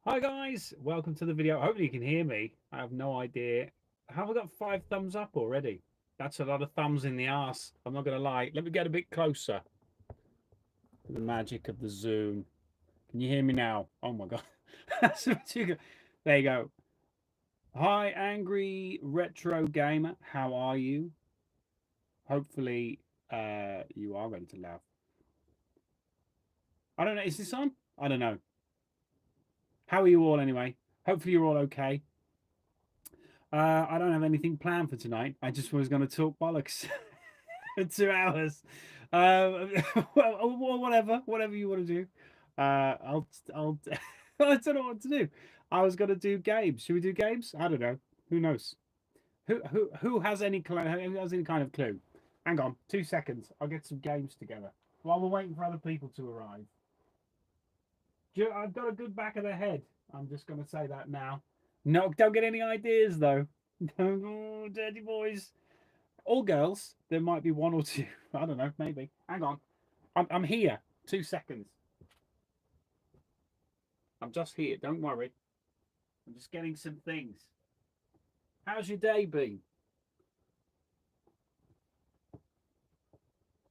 Hi guys, welcome to the video. Hopefully you can hear me. I have no idea. Have I got 5 thumbs up already? That's a lot of thumbs in the arse. I'm not gonna lie. Let me get a bit closer. The magic of the Zoom. Can you hear me now? Oh my god. That's too good. There you go. Hi, angry retro gamer. How are you? Hopefully, you are going to laugh. I don't know. Is this on? I don't know. How are you all anyway? Hopefully you're all okay. I don't have anything planned for tonight. I just was going to talk bollocks for 2 hours. Well, whatever you want to do. I'll. I don't know what to do. I was going to do games. Should we do games? I don't know. Who knows? Who has any who has any kind of clue? Hang on, 2 seconds. I'll get some games together while we're waiting for other people to arrive. I've got a good back of the head. I'm just going to say that now. No, don't get any ideas though. Oh, dirty boys. All girls. There might be one or two. I don't know. Maybe. Hang on. I'm here. 2 seconds. I'm just here. Don't worry. I'm just getting some things. How's your day been?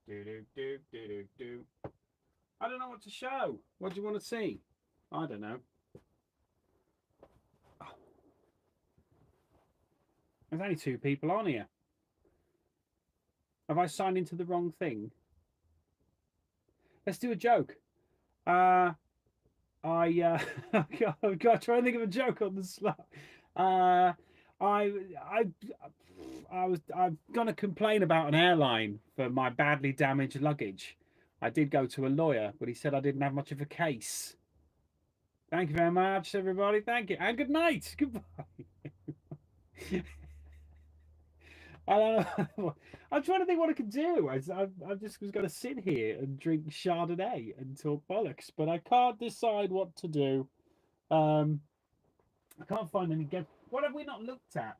Do do do do do do. I don't know what to show. What do you want to see? I don't know. There's only 2 people on here. Have I signed into the wrong thing? Let's do a joke. I I've got to try and think of a joke on the slot. Uh, I I'm gonna complain about an airline for my badly damaged luggage. I did go to a lawyer, but he said I didn't have much of a case. Thank you very much, everybody. Thank you, and good night. Goodbye. I don't know. I'm trying to think what I could do. I just was going to sit here and drink Chardonnay and talk bollocks, but I can't decide what to do. Um, I can't find any games. What have we not looked at?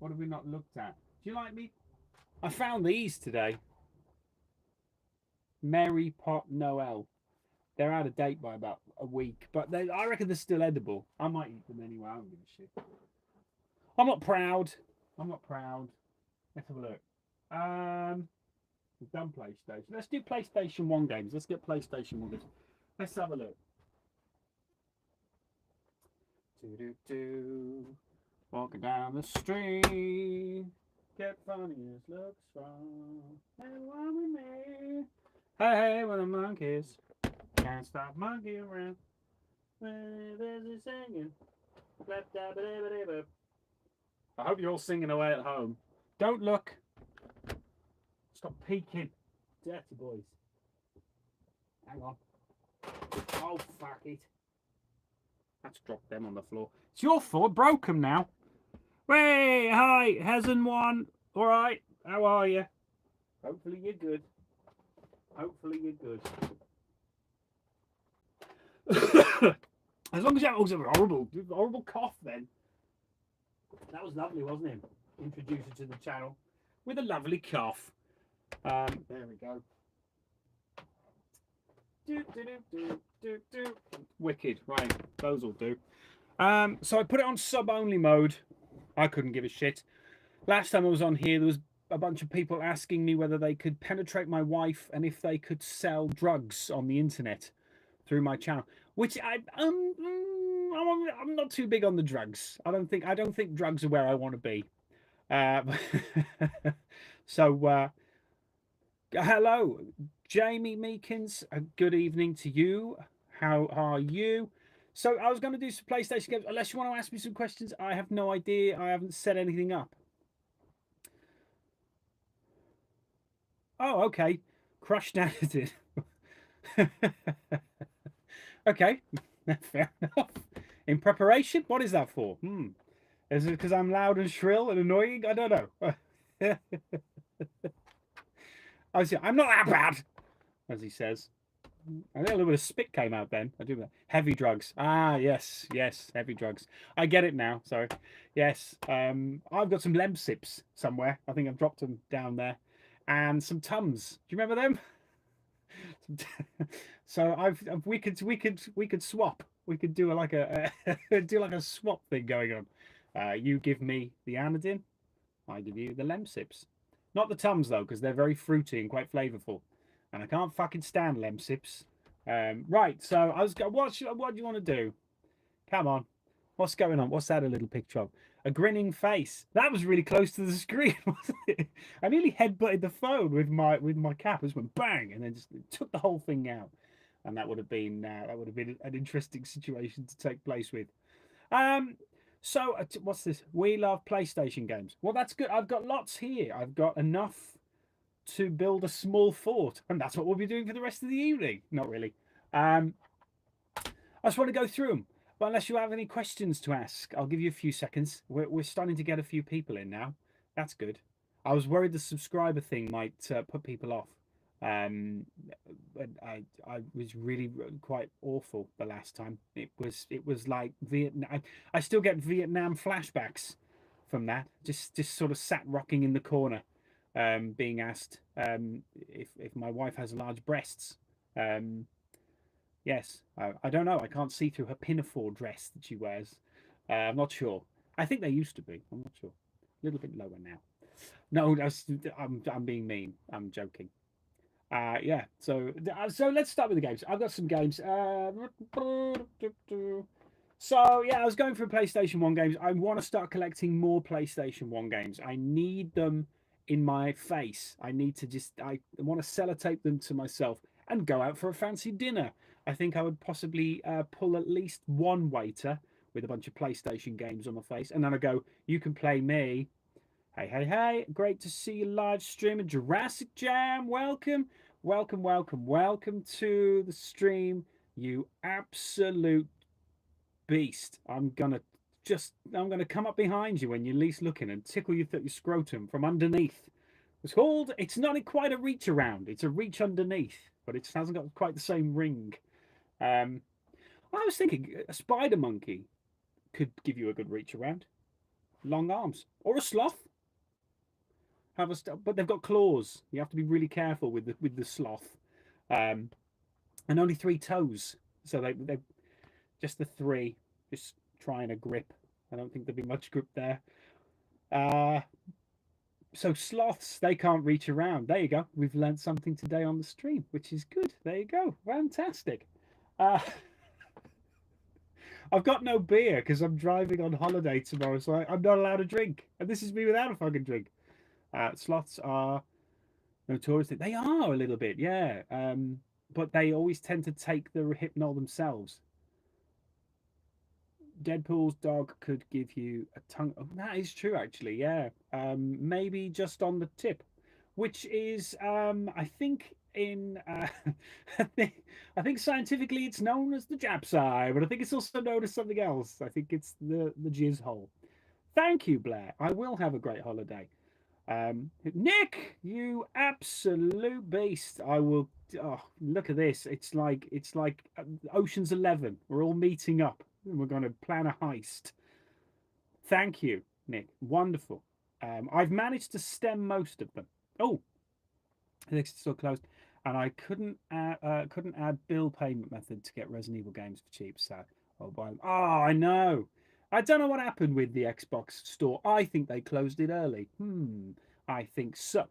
What have we not looked at? Do you like me? I found these today. Mary Pot Noel. They're out of date by about a week, but I reckon they're still edible. I might eat them anyway. I don't give a shit. I'm not proud. I'm not proud. Let's have a look. We've done PlayStation. Let's do PlayStation 1 games. Let's get PlayStation 1 games. Let's have a look. Do. Walking down the street. Get funniest looks from everyone with me. Hey, when the monkeys can't stop monkey around. There's a singing. I hope you're all singing away at home. Don't look. Stop peeking. Dirty boys. Hang on. Oh, fuck it. Let's drop them on the floor. It's your fault. Broke them now. Hey, hi. Hasn't one. All right. How are you? Hopefully you're good. Hopefully you're good. As long as you have also a horrible cough then. That was lovely, wasn't it? Introduce you to the channel with a lovely cough. There we go. Wicked, right? Those will do. So I put it on sub-only mode. I couldn't give a shit. Last time I was on here, there was a bunch of people asking me whether they could penetrate my wife and if they could sell drugs on the internet through my channel. Which I'm not too big on the drugs. I don't think drugs are where I want to be. So hello, Jamie Meekins. Good evening to you. How are you? So I was going to do some PlayStation games. Unless you want to ask me some questions, I have no idea. I haven't set anything up. Oh, okay. Crushed edited. Okay, fair enough. In preparation? What is that for? Is it because I'm loud and shrill and annoying? I don't know. I'm not that bad, as he says. I think a little bit of spit came out then. I do that. Heavy drugs. Ah, yes, heavy drugs. I get it now. Sorry. Yes. I've got some Lemsips somewhere. I think I've dropped them down there, and some Tums. Do you remember them? So we could swap. We could do like do like a swap thing going on. You give me the Anadin, I give you the Lemsips. Not the Tums though, because they're very fruity and quite flavorful, and I can't fucking stand Lemsips. Right, so I was what do you want to do? Come on. What's going on? What's that a little picture of? A grinning face. That was really close to the screen, wasn't it? I nearly headbutted the phone with my cap. It just went bang and then just took the whole thing out. And that would have been an interesting situation to take place with. Um, so what's this? We love PlayStation games. Well, that's good. I've got lots here. I've got enough to build a small fort, and that's what we'll be doing for the rest of the evening. Not really. Um, I just want to go through them. But unless you have any questions to ask, I'll give you a few seconds. We're starting to get a few people in now. That's good. I was worried the subscriber thing might put people off. Um, but I was really quite awful the last time. It was like Vietnam. I still get Vietnam flashbacks from that. Just sort of sat rocking in the corner, being asked if my wife has large breasts. Um, Yes, I don't know. I can't see through her pinafore dress that she wears. I'm not sure. I think they used to be. I'm not sure. A little bit lower now. No, I'm being mean. I'm joking. Yeah. So let's start with the games. I've got some games. So yeah, I was going for PlayStation One games. I want to start collecting more PlayStation One games. I need them in my face. I want to sellotape them to myself and go out for a fancy dinner. I think I would possibly pull at least one waiter with a bunch of PlayStation games on my face, and then I go, "You can play me." Hey, hey, hey! Great to see you live streaming Jurassic Jam. Welcome, welcome, welcome, welcome to the stream. You absolute beast. I'm gonna come up behind you when you're least looking and tickle your scrotum from underneath. It's not quite a reach around, it's a reach underneath, but it hasn't got quite the same ring. Um, I was thinking a spider monkey could give you a good reach around. Long arms. Or a sloth. But they've got claws. You have to be really careful with the sloth. Um, and only three toes. So they just the three, just trying to grip. I don't think there'd be much grip there. Uh, so sloths, they can't reach around. There you go. We've learned something today on the stream, which is good. There you go. Fantastic. Uh, I've got no beer because I'm driving on holiday tomorrow, so I'm not allowed to drink. And this is me without a fucking drink. Sloths are notorious. They are a little bit, yeah. But they always tend to take the hypnol themselves. Deadpool's dog could give you a tongue. Oh, that is true, actually. Yeah. Maybe just on the tip, which is, I think, I think scientifically it's known as the Jap side, but I think it's also known as something else. I think it's the jizz hole. Thank you, Blair. I will have a great holiday. Nick, you absolute beast! I will. Oh, look at this! It's like Ocean's 11. We're all meeting up and we're going to plan a heist. Thank you, Nick. Wonderful. I've managed to stem most of them. Oh, I think it's still closed, and I couldn't add bill payment method to get Resident Evil games for cheap. So I'll buy them. Oh, I know. I don't know what happened with the Xbox store. I think they closed it early. I think so.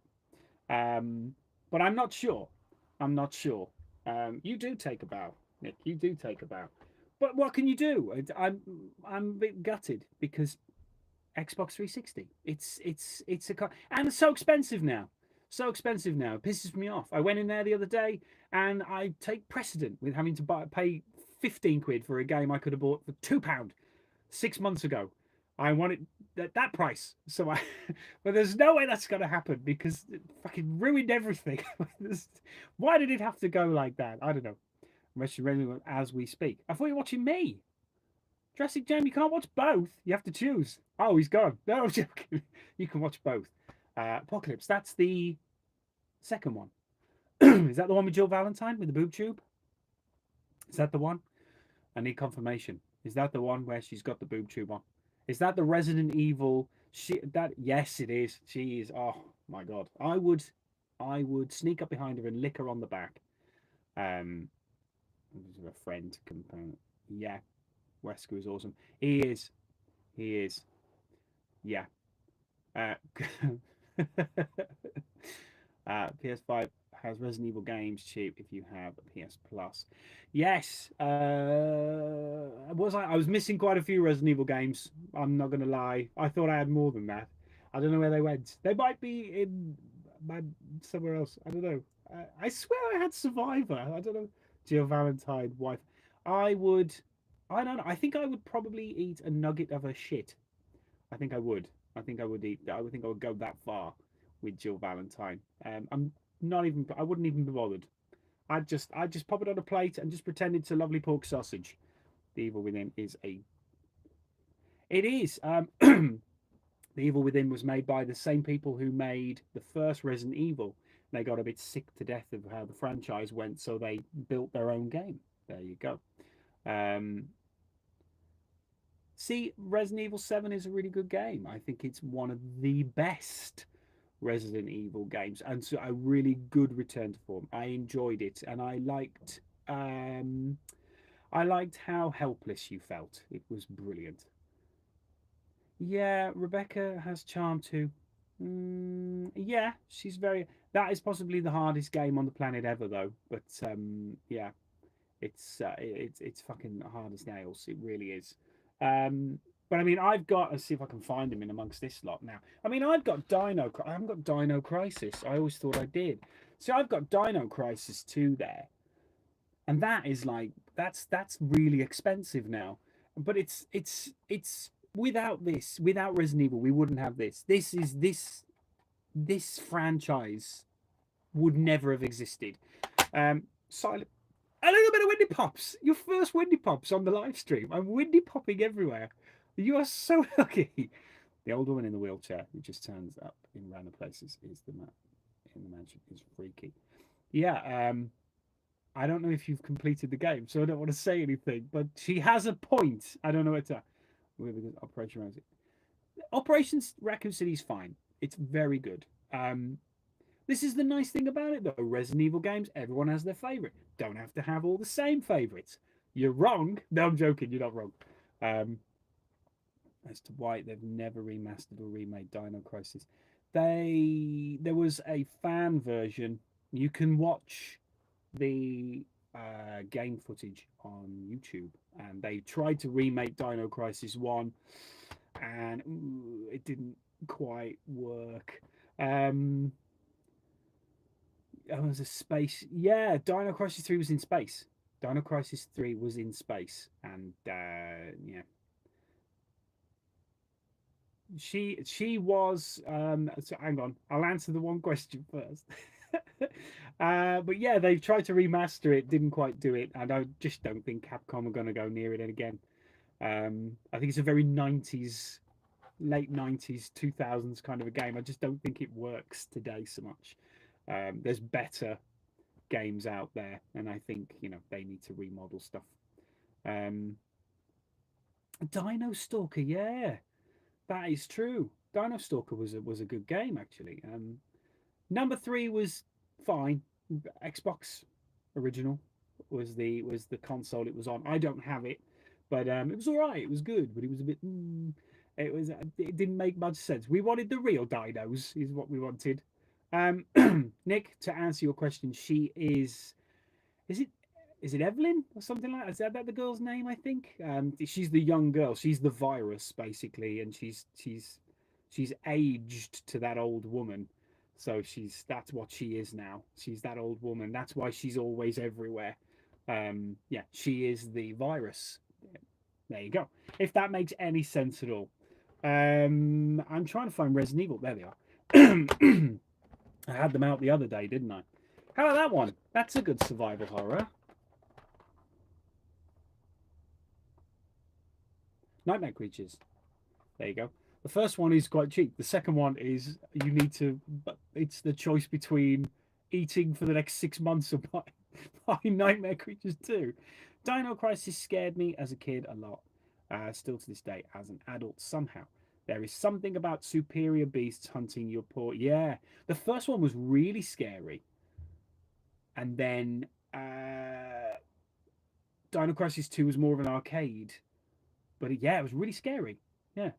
Um, but I'm not sure. I'm not sure. You do take a bow, Nick. You do take a bow. But what can you do? I'm a bit gutted because Xbox 360. It's and it's so expensive now. So expensive now. It pisses me off. I went in there the other day and I take precedent with having to pay 15 quid for a game I could have bought for £2 6 months ago. I want it at that price. So but there's no way that's going to happen because it fucking ruined everything. Why did it have to go like that? I don't know. Unless you're ready as we speak. I thought you were watching me. Jurassic Jam, you can't watch both. You have to choose. Oh, he's gone. No, I'm joking. You can watch both. Apocalypse, that's the second one. Is that the one with Jill Valentine with the boob tube? Is that the one? I need confirmation. Is that the one where she's got the boob tube on? Is that the Resident Evil? Yes, it is. She is. Oh my god. I would sneak up behind her and lick her on the back. Um, a friend component. Yeah, Wesker is awesome. He is. He is. Yeah. Uh, PS5 has Resident Evil games cheap if you have a PS Plus. Yes. Was I? I was missing quite a few Resident Evil games. I'm not gonna lie. I thought I had more than that. I don't know where they went. They might be in my, somewhere else. I don't know. I swear I had Survivor. I don't know. Jill Valentine, wife. I would. I don't know. I think I would probably eat a nugget of her shit. I think I would. I think I would eat. I would think I would go that far with Jill Valentine. I'm not even. I wouldn't even be bothered. I'd just pop it on a plate and just pretend it's a lovely pork sausage. The Evil Within is a. It is. The Evil Within was made by the same people who made the first Resident Evil. They got a bit sick to death of how the franchise went, so they built their own game. There you go. Um, See, Resident Evil 7 is a really good game. I think it's one of the best Resident Evil games, and so a really good return to form. I enjoyed it, and um, I liked how helpless you felt. It was brilliant. Yeah, Rebecca has charm too. Yeah, she's very. That is possibly the hardest game on the planet ever, though. But yeah, it's fucking hard as nails. It really is. But I mean, I've got. Let's see if I can find him in amongst this lot now. I mean, I've got Dino. I haven't got Dino Crisis. I always thought I did. So I've got Dino Crisis 2 there, and that is like that's really expensive now. But it's without this, without Resident Evil, we wouldn't have this. This franchise would never have existed. Silent a little bit of Windy Pops. Your first Windy Pops on the live stream. I'm Windy Popping everywhere. You are so lucky. The old woman in the wheelchair who just turns up in random places is the man in the mansion is freaky. Yeah, I don't know if you've completed the game, so I don't want to say anything, but she has a point. I don't know what to. Operation Raccoon City. Operations Raccoon City is fine. It's very good. This is the nice thing about it, though. Resident Evil games, everyone has their favorite. Don't have to have all the same favorites. You're wrong. No, I'm joking. You're not wrong. Um, as to why they've never remastered or remade Dino Crisis, there was a fan version. You can watch the game footage on YouTube, and they tried to remake Dino Crisis 1, and it didn't quite work. It was a space. Yeah, Dino Crisis 3 was in space. Dino Crisis 3 was in space, and yeah, she was. So hang on, I'll answer the one question first. But yeah, they've tried to remaster it, didn't quite do it, and I just don't think Capcom are going to go near it again. I think it's a very 90s, late 90s, 2000s kind of a game. I just don't think it works today so much. There's better games out there, and I think they need to remodel stuff. Um, Dino Stalker, yeah, that is true. Dino Stalker was a good game actually. Number three was fine. Xbox original was the console it was on. I don't have it, but it was all right. It was good, but it was a bit. It didn't make much sense. We wanted the real dinos, is what we wanted. Um, Nick, to answer your question, she is. Is it is it Evelyn or something like that? Is that the girl's name? I think she's the young girl. She's the virus basically, and she's aged to that old woman. So that's what she is now. She's that old woman. That's why she's always everywhere. Yeah, she is the virus. There you go. If that makes any sense at all. I'm trying to find Resident Evil. There they are. I had them out the other day, didn't I? How about that one? That's a good survival horror. Nightmare Creatures. There you go. The first one is quite cheap. The second one is you need to. It's the choice between eating for the next 6 months or buying Nightmare Creatures 2. Dino Crisis scared me as a kid a lot. Still to this day, as an adult, somehow. There is something about superior beasts hunting your poor. Yeah, the first one was really scary, and then Dino Crisis 2 was more of an arcade, but yeah, it was really scary. Yeah.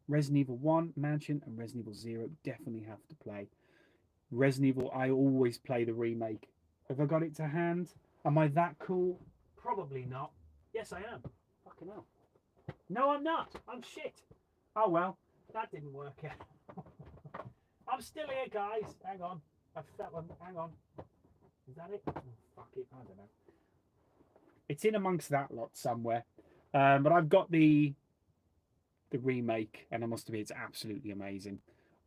Resident Evil 1, Mansion, and Resident Evil 0 definitely have to play. Resident Evil, I always play the remake. Have I got it to hand? Am I that cool? Probably not. Yes, I am. Fucking hell. No, I'm not. I'm shit. Oh, well, that didn't work out. I'm still here, guys. Hang on. I felt one. Hang on. Is that it? Oh, fuck it. I don't know. It's in amongst that lot somewhere. But I've got the remake, and I must admit, it's absolutely amazing.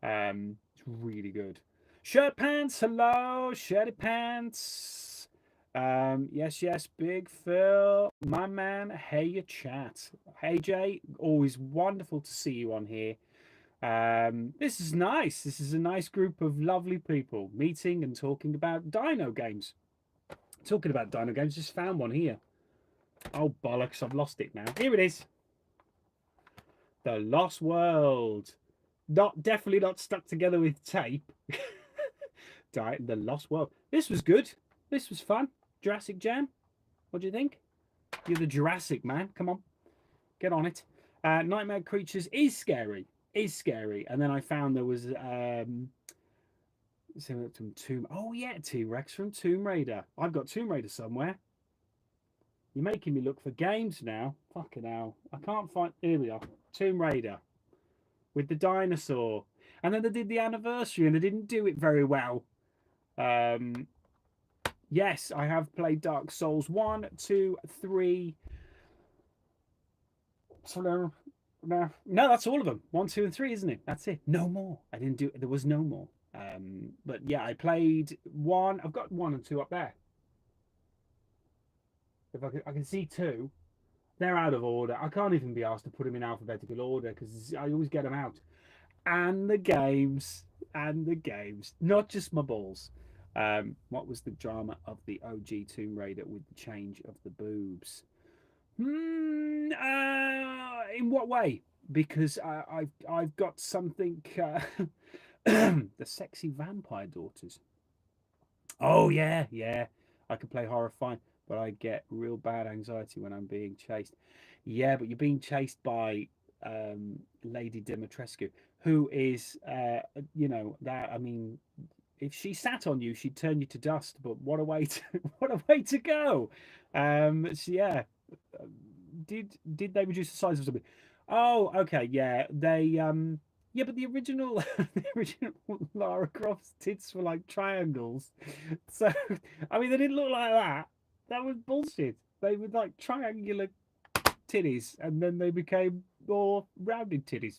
It's really good. Shirt Pants, hello, Shirty Pants. Yes, Big Phil, my man. Hey, you chat. Hey, Jay, always wonderful to see you on here. This is nice. This is a nice group of lovely people meeting and talking about dino games. Talking about dino games, just found one here. Oh, bollocks, I've lost it now. Here it is. The Lost World. Definitely not stuck together with tape. The Lost World. This was good. This was fun. Jurassic Jam. What do you think? You're the Jurassic man. Come on. Get on it. Nightmare Creatures is scary. Is scary. And then I found there was oh yeah, T-Rex from Tomb Raider. I've got Tomb Raider somewhere. You're making me look for games now. Fucking hell. I can't find. Here we are. Tomb Raider. With the dinosaur. And then they did the anniversary and they didn't do it very well. Yes, I have played Dark Souls 1, 2, 3. So no, that's all of them. 1, 2, and 3, isn't it? That's it. No more. I didn't do it. There was no more. But yeah, I played 1. I've got 1 and 2 up there. If I can see 2. They're out of order. I can't even be asked to put them in alphabetical order because I always get them out. And the games. Not just my balls. What was the drama of the OG Tomb Raider with the change of the boobs? In what way? Because I've got something. The sexy vampire daughters. Oh yeah. I can play horror fine, but I get real bad anxiety when I'm being chased. Yeah, but you're being chased by Lady Dimitrescu, who is, that. I mean, if she sat on you, she'd turn you to dust. But what a way to what a way to go! So yeah, did they reduce the size of something? Oh, okay, yeah, they yeah, but the original the original Lara Croft's tits were like triangles. So I mean, they didn't look like that. That was bullshit. They were like triangular titties, and then they became more rounded titties.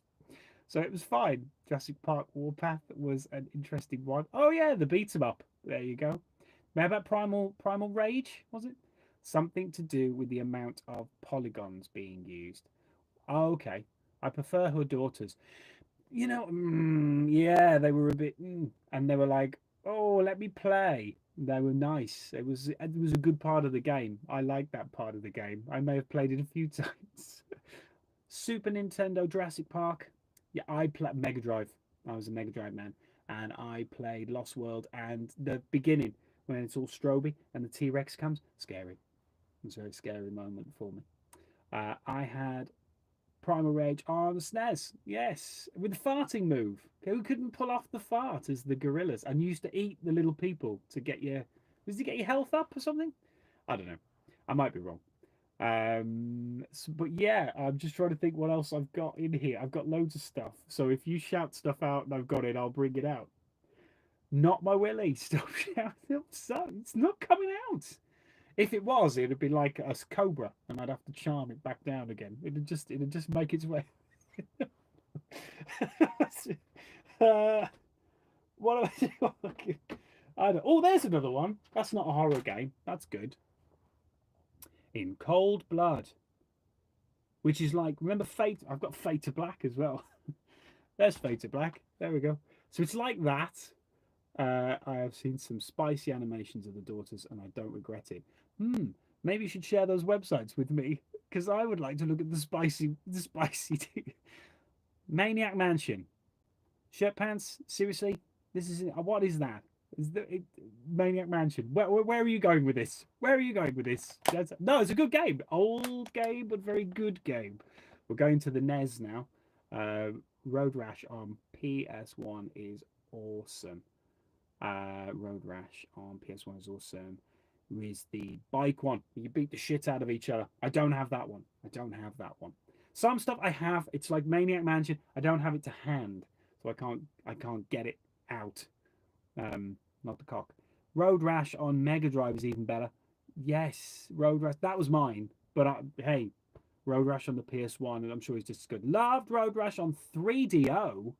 So it was fine. Jurassic Park Warpath was an interesting one. Oh yeah, the beat 'em up. There you go. How about Primal Rage? Was it something to do with the amount of polygons being used? Oh, okay. I prefer her daughters. Yeah, they were a bit, and they were like, "Oh, let me play." They were nice. It was a good part of the game. I liked that part of the game. I may have played it a few times. Super Nintendo Jurassic Park. Yeah, I played Mega Drive. I was a Mega Drive man, and I played Lost World and the beginning when it's all stroby and the T-Rex comes. Scary. It's a very scary moment for me. I had Primal Rage on the SNES. Yes, with the farting move. Who couldn't pull off the fart as the gorillas and used to eat the little people to get your health up or something? I don't know. I might be wrong. But yeah, I'm just trying to think what else I've got in here. I've got loads of stuff. So if you shout stuff out and I've got it, I'll bring it out. Not my Willie. Stop shouting. It's not coming out. If it was, it'd be like a cobra, and I'd have to charm it back down again. It'd just make its way. What do I do? I don't. Oh, there's another one. That's not a horror game. That's good. In Cold Blood, which is like, remember Fate? I've got Fate to Black as well. There's Fate to Black. There we go. So it's like that. I have seen some spicy animations of the daughters, and I don't regret it. Maybe you should share those websites with me, because I would like to look at the spicy Maniac Mansion. Shirt Pants? Seriously? This is what is that? Maniac Mansion. Where are you going with this? Where are you going with this? No, it's a good game. Old game, but very good game. We're going to the NES now. Road Rash on PS1 is awesome. Road Rash on PS1 is awesome. Is the bike one. You beat the shit out of each other. I don't have that one. I don't have that one. Some stuff I have. It's like Maniac Mansion. I don't have it to hand, so I can't get it out. Not the cock. Road Rash on Mega Drive is even better. Yes, Road Rash. That was mine. But hey, Road Rash on the PS1, and I'm sure he's just as good. Loved Road Rash on 3DO.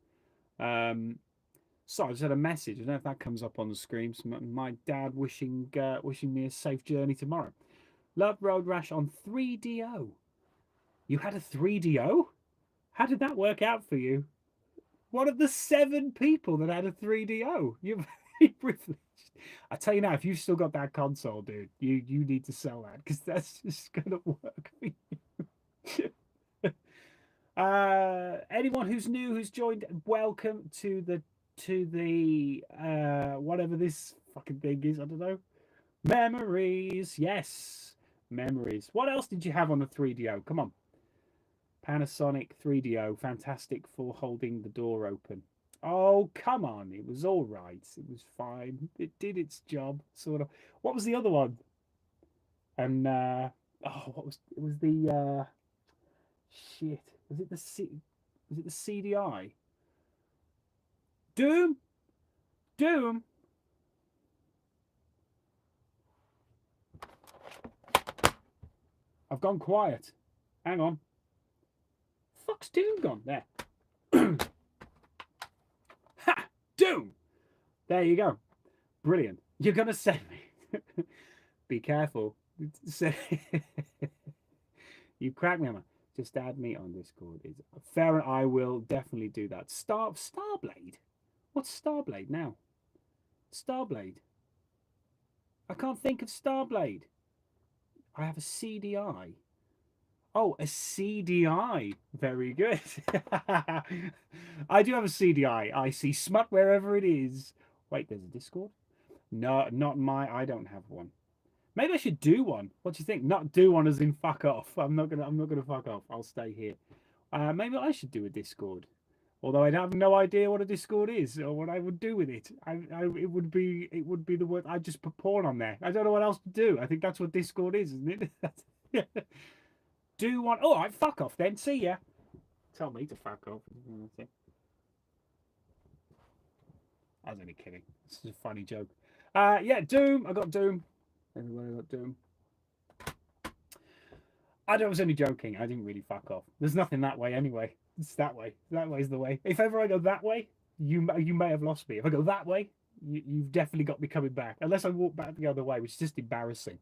Sorry, I just had a message. I don't know if that comes up on the screen. My dad wishing me a safe journey tomorrow. Loved Road Rash on 3DO. You had a 3DO? How did that work out for you? One of the 7 people that had a 3DO. You're very privileged. I tell you now, if you've still got that console, dude, you need to sell that because that's just gonna work for you. Anyone who's new, who's joined, welcome to the whatever this fucking thing is. I don't know. Memories, yes, memories. What else did you have on the 3DO? Come on. Panasonic 3DO, fantastic for holding the door open. Oh, come on. It was all right. It was fine. It did its job, sort of. What was the other one? And, what was, it was the, shit. Was it the CDI? Doom? Doom? I've gone quiet. Hang on. Fuck's Doom gone? There. Ha! Doom! There you go. Brilliant. You're going to send me. Be careful. You crack me, man. Just add me on Discord. Is fair, and I will definitely do that. Starblade? What's Starblade now? Starblade. I can't think of Starblade. I have a CDI. Oh, a CDI. Very good. I do have a CDI. I see smut wherever it is. Wait, there's a Discord? No, not my. I don't have one. Maybe I should do one. What do you think? Not do one as in fuck off. I'm not gonna fuck off. I'll stay here. Maybe I should do a Discord. Although I have no idea what a Discord is or what I would do with it. It would be the word. I'd just put porn on there. I don't know what else to do. I think that's what Discord is, isn't it? Do one. Oh, all right, fuck off then. See ya. Tell me to fuck off. I was only kidding. This is a funny joke. Yeah, Doom. I got Doom. Everybody got Doom. I was only joking. I didn't really fuck off. There's nothing that way anyway. It's that way. That way's the way. If ever I go that way, you may have lost me. If I go that way, you've definitely got me coming back. Unless I walk back the other way, which is just embarrassing.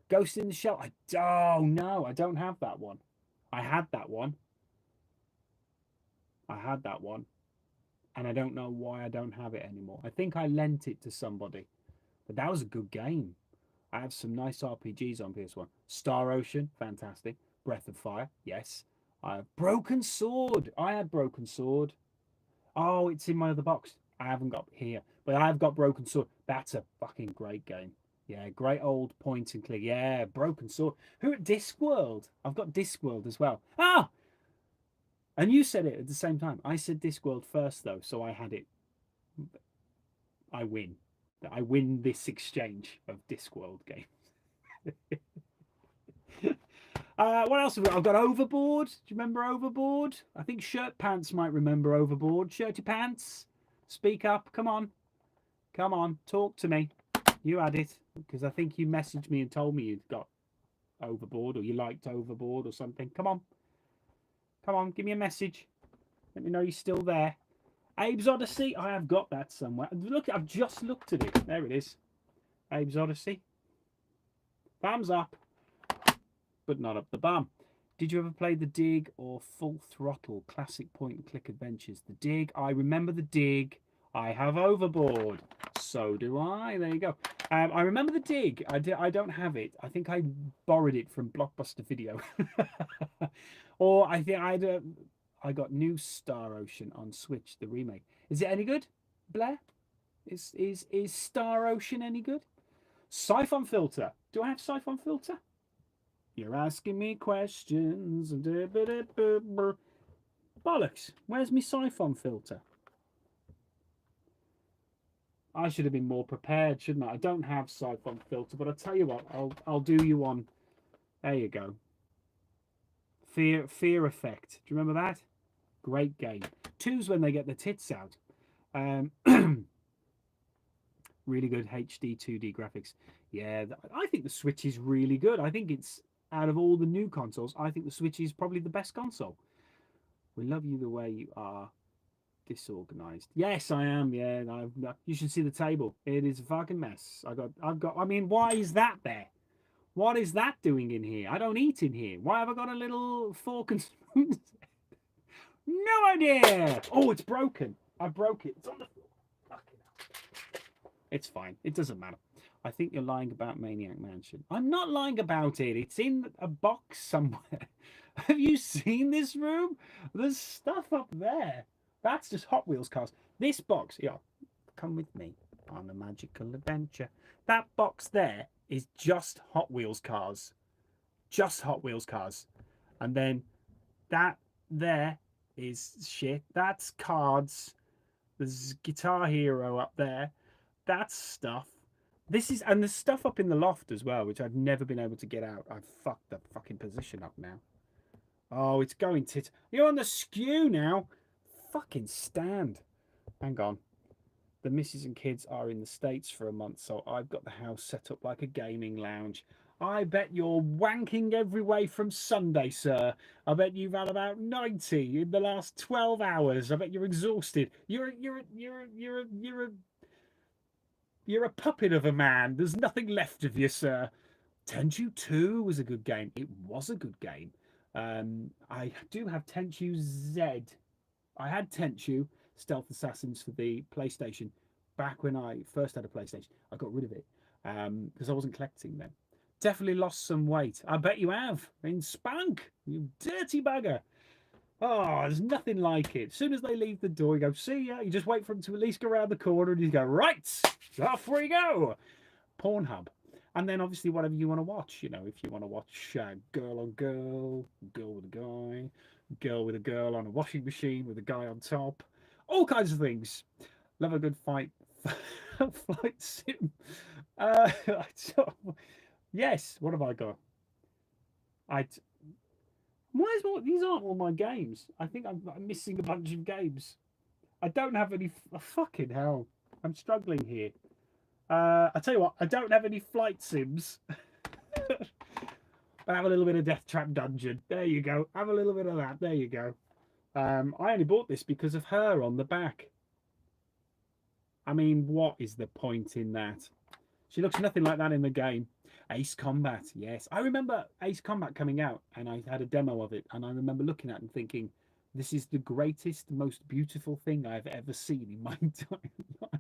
Ghost in the Shell. Oh no, I don't have that one. I had that one. And I don't know why I don't have it anymore. I think I lent it to somebody. But that was a good game. I have some nice RPGs on PS1. Star Ocean, fantastic. Breath of Fire, yes. I have Broken Sword. I had Broken Sword. Oh, it's in my other box. I haven't got here. But I have got Broken Sword. That's a fucking great game. Yeah, great old point and click. Yeah, Broken Sword. Who at Discworld? I've got Discworld as well. Ah! And you said it at the same time. I said Discworld first, though, so I had it. I win. I win this exchange of Discworld games. What else have we got? I've got Overboard. Do you remember Overboard? I think Shirt Pants might remember Overboard. Shirty Pants, speak up. Come on. Come on. Talk to me. You had it. Because I think you messaged me and told me you'd got Overboard or you liked Overboard or something. Come on. Come on. Give me a message. Let me know you're still there. Abe's Odyssey. I have got that somewhere. Look, I've just looked at it. There it is. Abe's Odyssey. Thumbs up. But not up the bum. Did you ever play The Dig or Full Throttle? Classic point and click adventures. The Dig. I remember The Dig. I have Overboard. So do I. There you go. I remember The Dig. I don't have it. I think I borrowed it from Blockbuster Video. Or I think I got New Star Ocean on Switch, the remake. Is it any good, Blair? Is Star Ocean any good? Siphon filter. Do I have siphon filter? You're asking me questions. Bollocks. Where's my siphon filter? I should have been more prepared, shouldn't I? I don't have siphon filter, but I'll tell you what, I'll do you one. There you go. Fear Effect. Do you remember that? Great game. Two's when they get the tits out. Really good HD 2D graphics. Yeah, I think the Switch is really good. I think it's, out of all the new consoles, I think the Switch is probably the best console. We love you the way you are. Disorganized. Yes, I am. Yeah, you should see the table. It is a fucking mess. I've got. I mean, why is that there? What is that doing in here? I don't eat in here. Why have I got a little fork and spoon? No idea. Oh, it's broken. I broke it. It's on the floor. Fucking hell. It's fine. It doesn't matter. I think you're lying about Maniac Mansion. I'm not lying about it. It's in a box somewhere. Have you seen this room? There's stuff up there. That's just Hot Wheels cars. This box, yeah, come with me on a magical adventure. That box there is just Hot Wheels cars. Just Hot Wheels cars. And then that there is shit. That's cards. There's Guitar Hero up there. That's stuff. This is, and there's stuff up in the loft as well, which I've never been able to get out. I've fucked the fucking position up now. Oh, it's going tit. You're on the skew now. Fucking stand. Hang on. The missus and kids are in the States for a month, so I've got the house set up like a gaming lounge. I bet you're wanking every way from Sunday, sir. I bet you've had about 90 in the last 12 hours. I bet you're exhausted. You're a puppet of a man. There's nothing left of you, sir. Tenchu 2 was a good game. It was a good game. I do have Tenchu Z. I had Tenchu Stealth Assassins for the PlayStation back when I first had a PlayStation. I got rid of it because I wasn't collecting them. Definitely lost some weight. I bet you have. In spunk, you dirty bugger. Oh, there's nothing like it. As soon as they leave the door, you go, see ya. You just wait for them to at least go around the corner and you go, right, off we go. Pornhub. And then obviously whatever you want to watch. You know, if you want to watch girl on girl, girl with a guy, girl with a girl on a washing machine with a guy on top, all kinds of things. Love a good flight sim. Yes, what have I got? These aren't all my games. I think I'm missing a bunch of games. I don't have any. Fucking hell, I'm struggling here. I tell you what, I don't have any flight sims. But have a little bit of Death Trap Dungeon. There you go. Have a little bit of that. There you go. I only bought this because of her on the back. I mean, what is the point in that? She looks nothing like that in the game. Ace Combat, yes. I remember Ace Combat coming out, and I had a demo of it, and I remember looking at it and thinking, this is the greatest, most beautiful thing I've ever seen in my entire life.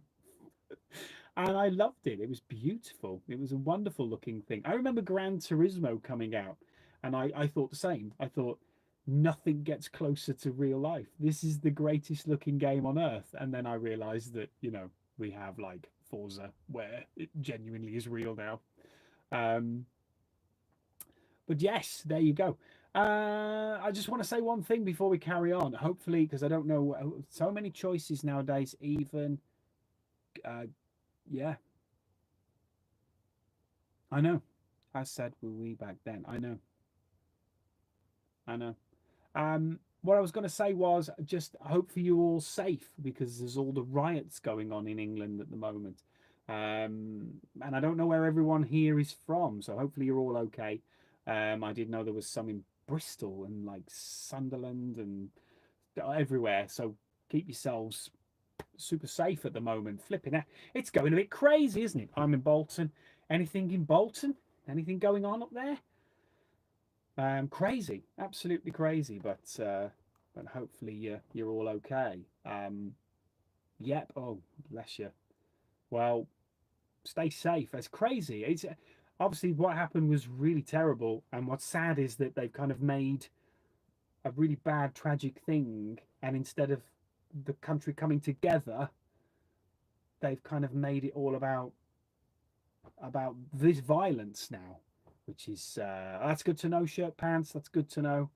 And I loved it. It was beautiful. It was a wonderful looking thing. I remember Gran Turismo coming out, and I thought the same. I thought, nothing gets closer to real life. This is the greatest looking game on earth. And then I realized that, you know, we have like Forza where it genuinely is real now. But yes, there you go. I just want to say one thing before we carry on. Hopefully, because I don't know, so many choices nowadays, even yeah, I know. I said were we back then. I know. I know. What I was going to say was just hope for you all safe because there's all the riots going on in England at the moment. And I don't know where everyone here is from, so hopefully you're all okay. I did know there was some in Bristol and like Sunderland and everywhere, so keep yourselves super safe at the moment. Flipping out. It's going a bit crazy, isn't it? I'm in Bolton. Anything in Bolton? Anything going on up there? Crazy, absolutely crazy, but hopefully you're all okay. Yep. Oh, bless you. Well, stay safe. It's crazy. It's obviously what happened was really terrible, and what's sad is that they've kind of made a really bad, tragic thing, and instead of the country coming together, they've kind of made it all about this violence now, which is that's good to know. Shirt pants, that's good to know.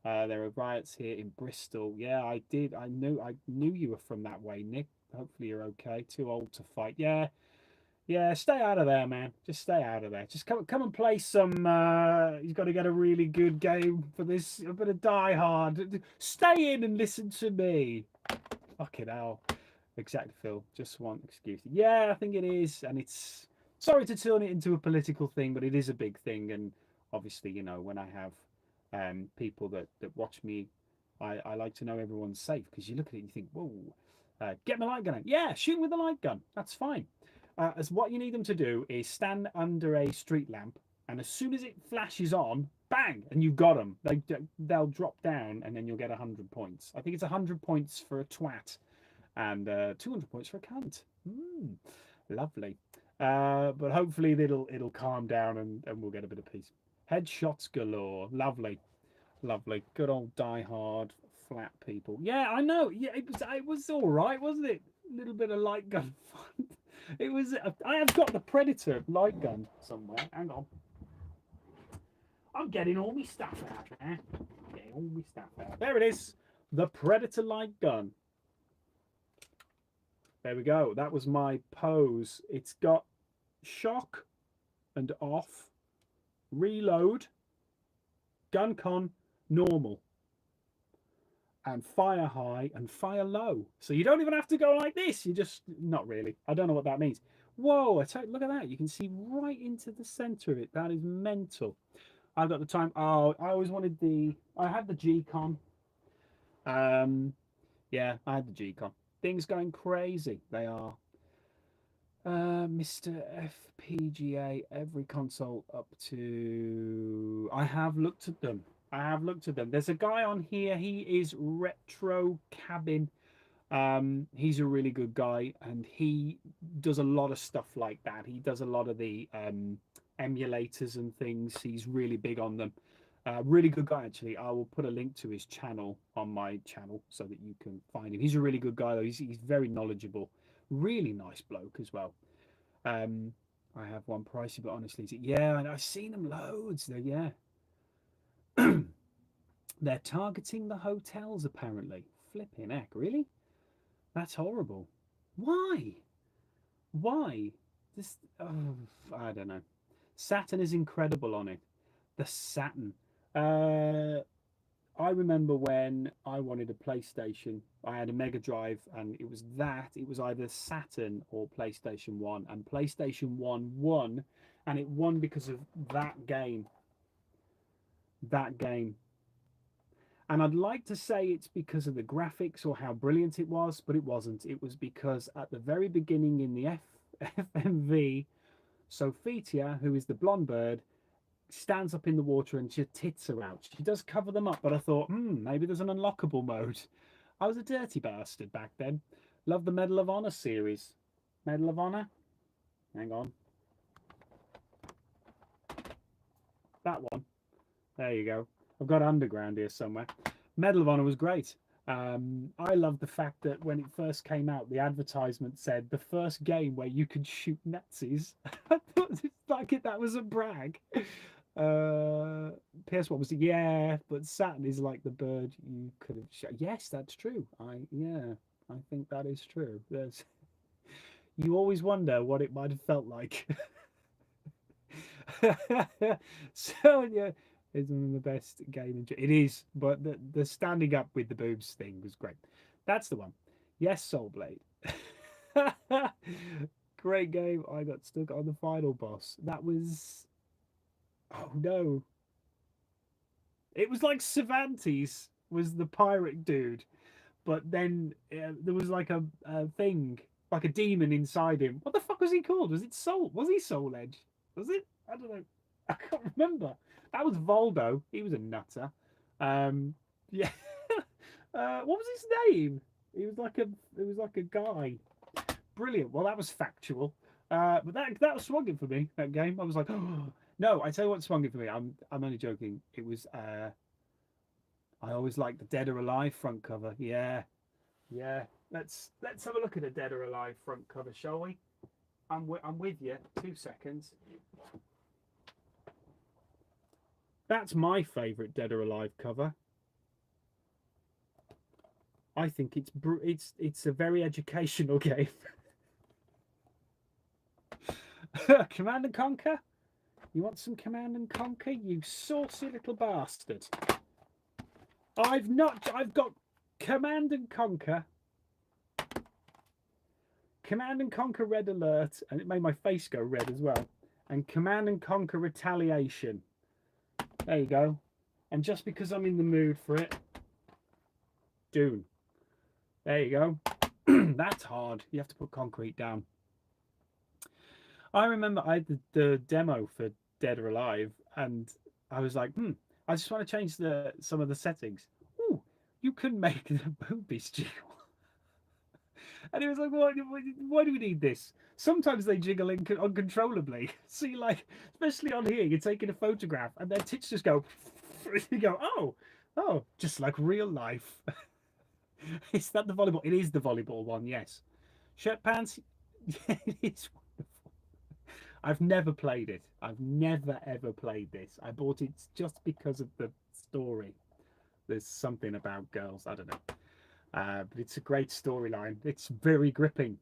There are riots here in Bristol. Yeah, I did. I knew you were from that way, Nick. Hopefully you're okay. Too old to fight. Yeah, yeah. Stay out of there, man. Just stay out of there. Just come and play some. You've got to get a really good game for this. A bit of Die Hard. Stay in and listen to me. Fucking hell. Exactly, Phil. Just one excuse. Yeah, I think it is, and it's sorry to turn it into a political thing, but it is a big thing, and obviously, you know, when I have people that watch me, I like to know everyone's safe, because you look at it and you think, whoa, get my light gun out. Yeah, shoot with the light gun. That's fine. As what you need them to do is stand under a street lamp, and as soon as it flashes on, bang, and you've got them. They'll drop down, and then you'll get 100 points. I think it's 100 points for a twat, and 200 points for a cunt. Lovely. But hopefully it'll calm down, and we'll get a bit of peace. Headshots galore. Lovely. Lovely. Good old Die Hard flat people. Yeah, I know. Yeah, it was all right, wasn't it? A little bit of light gun fun. It was. I have got the Predator light gun somewhere. Hang on. I'm getting all my stuff out there. Getting all my stuff out. There it is. The Predator light gun. There we go. That was my pose. It's got shock and off, reload, gun con, normal, and fire high and fire low. So you don't even have to go like this. You just, not really. I don't know what that means. Whoa, look at that. You can see right into the center of it. That is mental. I've got the time. Oh, I always wanted I had the G-Con. Yeah, I had the G-Con. Things going crazy. They are. Mr. FPGA, every console up to. I have looked at them. There's a guy on here. He is Retro Cabin. He's a really good guy, and he does a lot of stuff like that. He does a lot of the emulators and things. He's really big on them. Really good guy, actually. I will put a link to his channel on my channel so that you can find him. He's a really good guy, though. He's very knowledgeable. Really nice bloke as well. I have one pricey, but honestly, yeah, and I've seen them loads. Yeah. They're targeting the hotels, apparently. Flipping heck, really? That's horrible. Why? This, I don't know. Saturn is incredible on it. The Saturn. I remember when I wanted a PlayStation, I had a Mega Drive, and it was either Saturn or PlayStation 1, and PlayStation 1 won, and it won because of that game. And I'd like to say it's because of the graphics or how brilliant it was, but it wasn't. It was because at the very beginning in the FMV, Sophitia, who is the blonde bird, stands up in the water and her tits are out. She does cover them up, but I thought, maybe there's an unlockable mode. I was a dirty bastard back then. Love the Medal of Honor series. Medal of Honor? Hang on. That one. There you go. I've got Underground here somewhere. Medal of Honor was great. I love the fact that when it first came out, the advertisement said the first game where you could shoot Nazis. I thought that was a brag. PS1 was but Saturn is like the bird you could have shot. Yes, that's true. I think that is true. You always wonder what it might have felt like. So yeah, it's one of the best games. It is, but the standing up with the boobs thing was great. That's the one. Yes, Soul Blade. Great game. I got stuck on the final boss. That was. Oh no. It was like Cervantes was the pirate dude, but then there was like a thing, like a demon inside him. What the fuck was he called? Was it Soul? Was he Soul Edge? Was it? I don't know. I can't remember. That was Voldo. He was a nutter. Yeah. What was his name? It was like a guy. Brilliant. Well, that was factual. But that was swung for me. That game. I was like, oh. No, I tell you what swung it for me. I'm only joking. It was I always liked the Dead or Alive front cover. Yeah. let's have a look at a Dead or Alive front cover, shall we? I'm with you. 2 seconds. That's my favourite Dead or Alive cover. I think it's a very educational game. Command and Conquer? You want some Command and Conquer? You saucy little bastard. I've got Command and Conquer. Command and Conquer Red Alert, and it made my face go red as well. And Command and Conquer Retaliation. There you go. And just because I'm in the mood for it, Dune. There you go. That's hard. You have to put concrete down. I remember I had the demo for Dead or Alive, and I was like, I just want to change some of the settings. Ooh, you can make the boobies jiggle. And he was like, why do we need this? Sometimes they jiggle uncontrollably. See, like, especially on here, you're taking a photograph and their tits just go, you go, oh, just like real life. Is that the volleyball? It is the volleyball one, yes. Shirt pants? Yeah, it is wonderful. I've never played it. I've never, ever played this. I bought it just because of the story. There's something about girls. I don't know. But it's a great storyline. It's very gripping.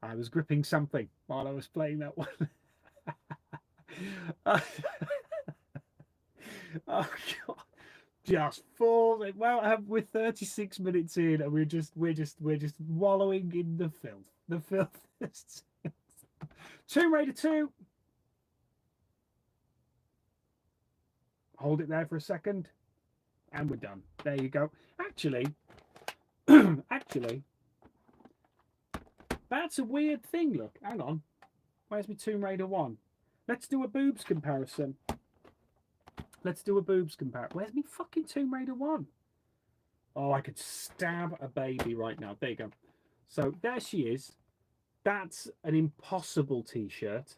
I was gripping something while I was playing that one. Oh God! Just falls. Well, we're 36 minutes in, and we're just wallowing in the filth. The filth. Tomb Raider 2. Hold it there for a second, and we're done. There you go. Actually, that's a weird thing. Look, hang on. Where's my Tomb Raider 1? Let's do a boobs comparison. Where's me fucking Tomb Raider 1? Oh, I could stab a baby right now. There you go. So there she is. That's an impossible t-shirt.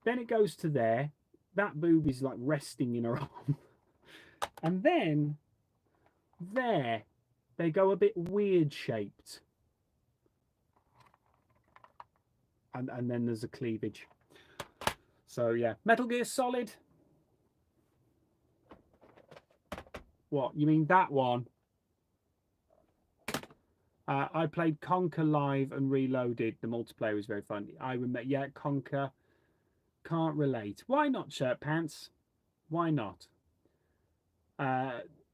Then it goes to there. That boob is like resting in her arm. And then there, they go a bit weird shaped. And then there's a cleavage. So yeah, Metal Gear Solid. What, you mean that one? I played Conquer Live and Reloaded. The multiplayer was very fun. I remember, yeah, Conquer. Can't relate. Why not, Shirt Pants? Why not?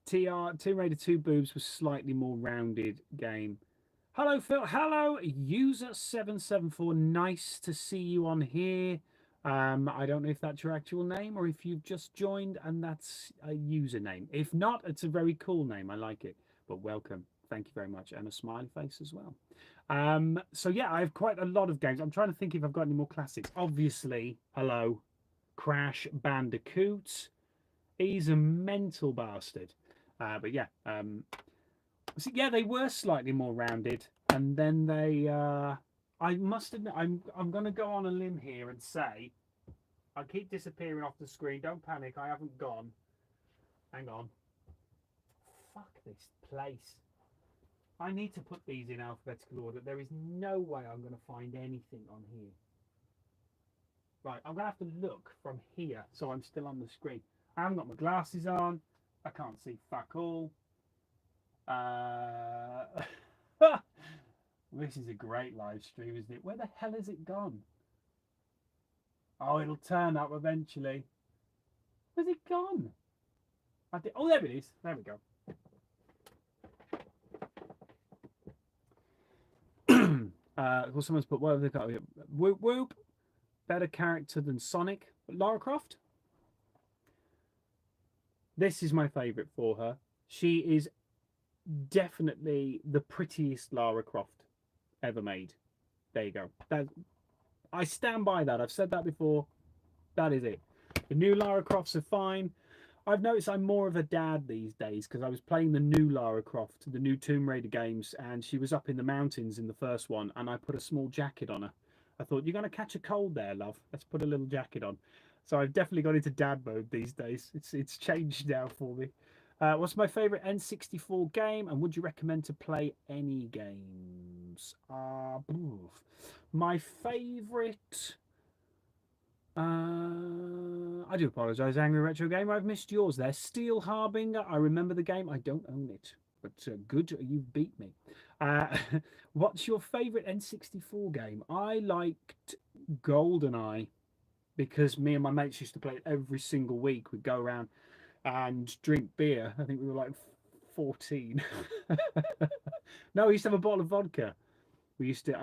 Tomb Raider 2 boobs was slightly more rounded game. Hello, Phil. Hello, user774. Nice to see you on here. I don't know if that's your actual name or if you've just joined and that's a username. If not, it's a very cool name. I like it. But welcome. Thank you very much. And a smiley face as well. So yeah, I have quite a lot of games. I'm trying to think if I've got any more classics. Obviously, hello, Crash Bandicoot. He's a mental bastard. But yeah, so yeah, they were slightly more rounded, and then they. I must admit, I'm going to go on a limb here and say, I keep disappearing off the screen. Don't panic, I haven't gone. Hang on. Fuck this place. I need to put these in alphabetical order. There is no way I'm going to find anything on here. Right, I'm going to have to look from here so I'm still on the screen. I haven't got my glasses on. I can't see fuck all. This is a great live stream, isn't it? Where the hell has it gone? Oh, it'll turn up eventually. Where's it gone? Oh, there it is. There we go. Well, someone's put, what have they got? Whoop Whoop. Better character than Sonic. Lara Croft. This is my favourite for her. She is definitely the prettiest Lara Croft ever made. There you go. I stand by that. I've said that before. That is it. The new Lara Crofts are fine. I've noticed I'm more of a dad these days because I was playing the new Lara Croft, the new Tomb Raider games, and she was up in the mountains in the first one, and I put a small jacket on her. I thought, you're going to catch a cold there, love. Let's put a little jacket on. So I've definitely got into dad mode these days. It's changed now for me. What's my favorite N64 game, and would you recommend to play any games? My favorite. I do apologise, Angry Retro Gamer. I've missed yours there. Steel Harbinger. I remember the game. I don't own it, but good, you've beat me. What's your favourite N64 game? I liked GoldenEye because me and my mates used to play it every single week. We'd go around and drink beer. I think we were like 14. No, we used to have a bottle of vodka. We used to,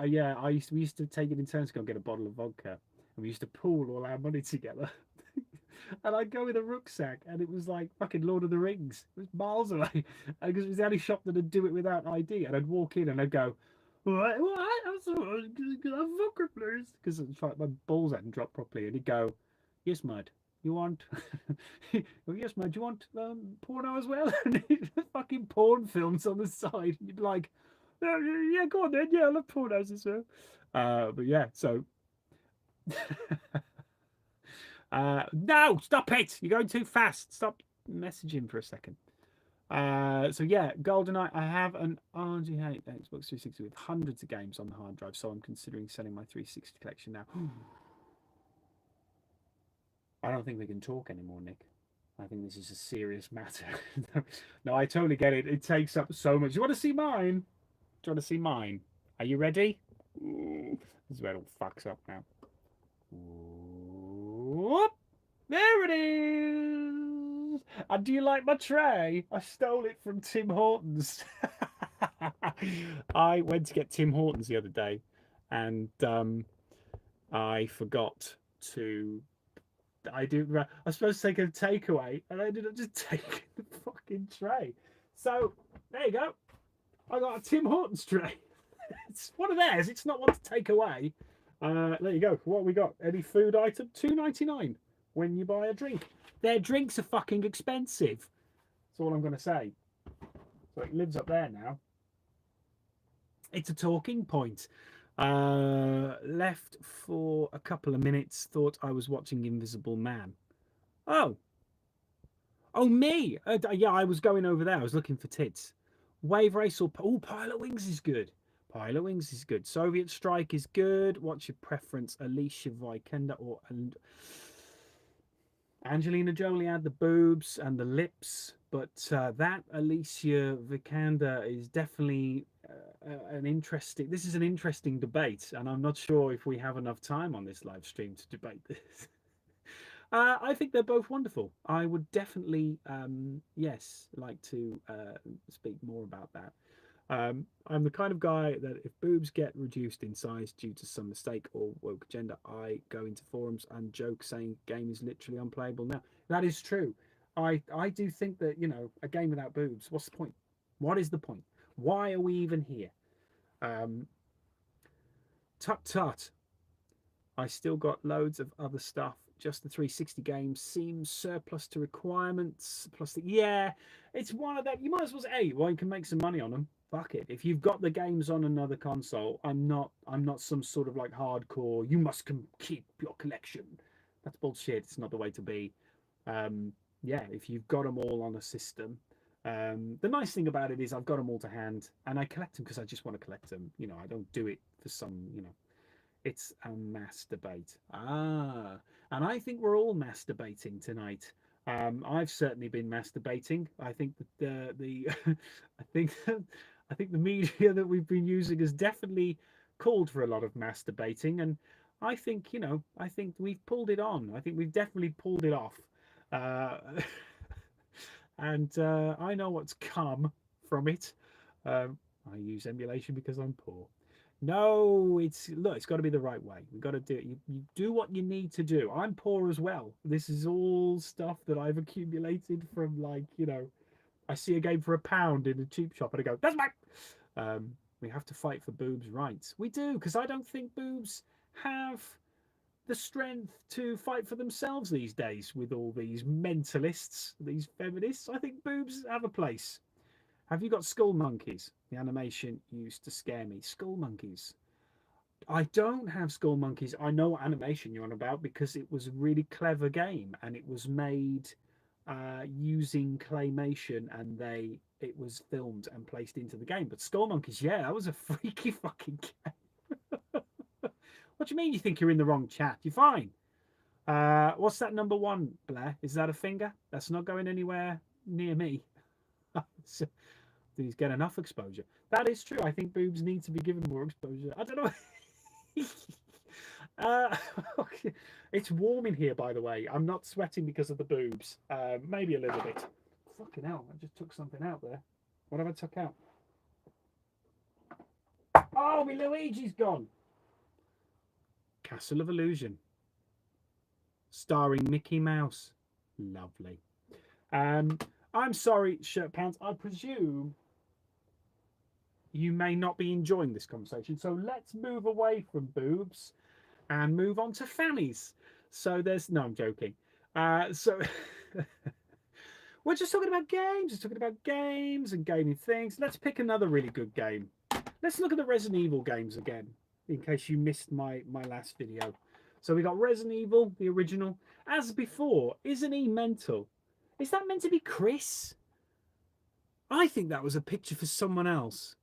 we used to take it in turns to go and get a bottle of vodka, and we used to pool all our money together. And I'd go with a rucksack, and it was like fucking Lord of the Rings. It was miles away, because it was the only shop that would do it without ID. And I'd walk in, and I'd go, "What? I'm so good at vodka, please," because it's like my balls hadn't dropped properly. And he'd go, "Yes, mate. You want? Oh, yes, mate. You want porno as well?" And fucking porn films on the side. And you'd be like, yeah, go on then. Yeah, I love pornos as well. But yeah, so no, stop it! You're going too fast. Stop messaging for a second. So yeah, GoldenEye. I have an RGH Xbox 360 with hundreds of games on the hard drive, so I'm considering selling my 360 collection now. I don't think we can talk anymore, Nick. I think this is a serious matter. No, I totally get it. It takes up so much. You want to see mine? Do you want to see mine? Are you ready? Ooh, this is where it all fucks up now. Whoop. There it is. And do you like my tray? I stole it from Tim Hortons. I went to get Tim Hortons the other day, and I forgot to. I was supposed to take a takeaway, and I ended up just taking the fucking tray. So there you go. I got a Tim Hortons tray. It's one of theirs. It's not one to take away. There you go. What we got? Any food item? $2.99 when you buy a drink. Their drinks are fucking expensive. That's all I'm going to say. So it lives up there now. It's a talking point. Left for a couple of minutes. Thought I was watching Invisible Man. Oh, me. Yeah, I was going over there. I was looking for tits. Wave Race or Pilot Wings is good. Pilot Wings is good. Soviet Strike is good. What's your preference? Alicia Vikander or Angelina Jolie had the boobs and the lips, but that Alicia Vikander is definitely an interesting. This is an interesting debate, and I'm not sure if we have enough time on this live stream to debate this. I think they're both wonderful. I would definitely, yes, like to speak more about that. I'm the kind of guy that if boobs get reduced in size due to some mistake or woke agenda, I go into forums and joke saying game is literally unplayable now. That is true. I do think that, you know, a game without boobs, what's the point? What is the point? Why are we even here? Tut tut. I still got loads of other stuff. Just the 360 games seems surplus to requirements. Plus, yeah, it's one of that. You might as well say, hey, well, you can make some money on them. Fuck it. If you've got the games on another console, I'm not some sort of like hardcore. You must keep your collection. That's bullshit. It's not the way to be. Yeah, if you've got them all on a system. The nice thing about it is I've got them all to hand, and I collect them because I just want to collect them. You know, I don't do it for some, you know. It's a mass debate. And I think we're all masturbating tonight. I've certainly been masturbating. I think that the I think the media that we've been using has definitely called for a lot of masturbating, and I think, you know, I think we've pulled it on. I think we've definitely pulled it off. Uh, and I know what's come from it. I use emulation because I'm poor. No, it's got to be the right way. We've got to do it. You do what you need to do. I'm poor as well. This is all stuff that I've accumulated from, like, you know, I see a game for £1 in a cheap shop and I go, that's mine. We have to fight for boobs' rights. We do, because I don't think boobs have the strength to fight for themselves these days with all these mentalists, these feminists. I think boobs have a place. Have you got Skull Monkeys? The animation used to scare me. Skull Monkeys. I don't have Skull Monkeys. I know what animation you're on about because it was a really clever game and it was made using claymation, and it was filmed and placed into the game. But Skull Monkeys, yeah, that was a freaky fucking game. What do you mean you think you're in the wrong chat? You're fine. What's that number one, Blair? Is that a finger? That's not going anywhere near me. So, these get enough exposure. That is true. I think boobs need to be given more exposure. I don't know. Okay. It's warm in here, by the way. I'm not sweating because of the boobs. Maybe a little bit. Fucking hell, I just took something out there. What have I took out? Oh, my Luigi's gone. Castle of Illusion. Starring Mickey Mouse. Lovely. I'm sorry, Shirt Pants. I presume you may not be enjoying this conversation. So let's move away from boobs and move on to fannies. So there's... No, I'm joking. So... We're just talking about games. We're talking about games and gaming things. Let's pick another really good game. Let's look at the Resident Evil games again, in case you missed my last video. So we got Resident Evil, the original. As before, isn't he mental? Is that meant to be Chris? I think that was a picture for someone else.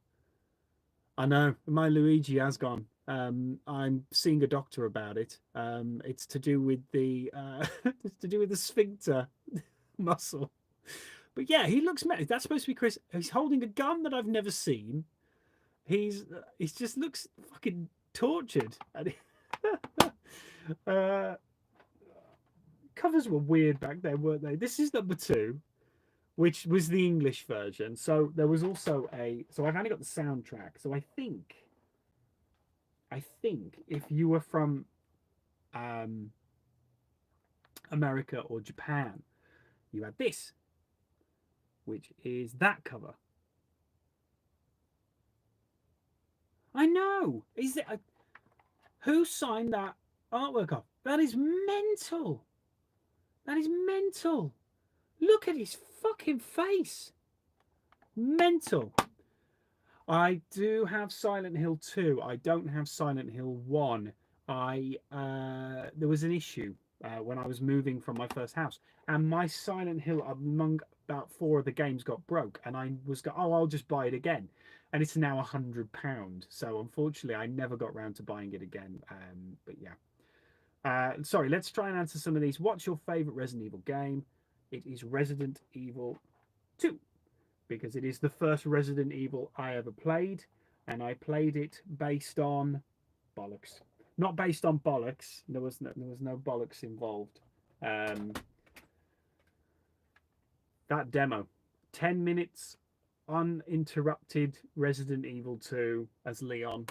I know, my Luigi has gone. I'm seeing a doctor about it. It's to do with the it's to do with the sphincter muscle. But yeah, he looks mental. That's supposed to be Chris. He's holding a gun that I've never seen. He just looks fucking tortured. Covers were weird back then, weren't they? This is number 2, which was the English version. So there was also so I've only got the soundtrack. So I think if you were from America or Japan, you had this, which is that cover. I know. Is it who signed that artwork off? That is mental. That is mental. Look at his fucking face. Mental. I do have Silent Hill 2. I don't have Silent Hill 1. There was an issue when I was moving from my first house, and my Silent Hill, among about 4 of the games, got broke, and I was I'll just buy it again, and it's now £100. So unfortunately, I never got round to buying it again. But yeah, sorry. Let's try and answer some of these. What's your favourite Resident Evil game? It is Resident Evil 2, because it is the first Resident Evil I ever played, and I played it based on bollocks. Not based on bollocks. There was no bollocks involved. That demo, 10 minutes uninterrupted Resident Evil 2 as Leon.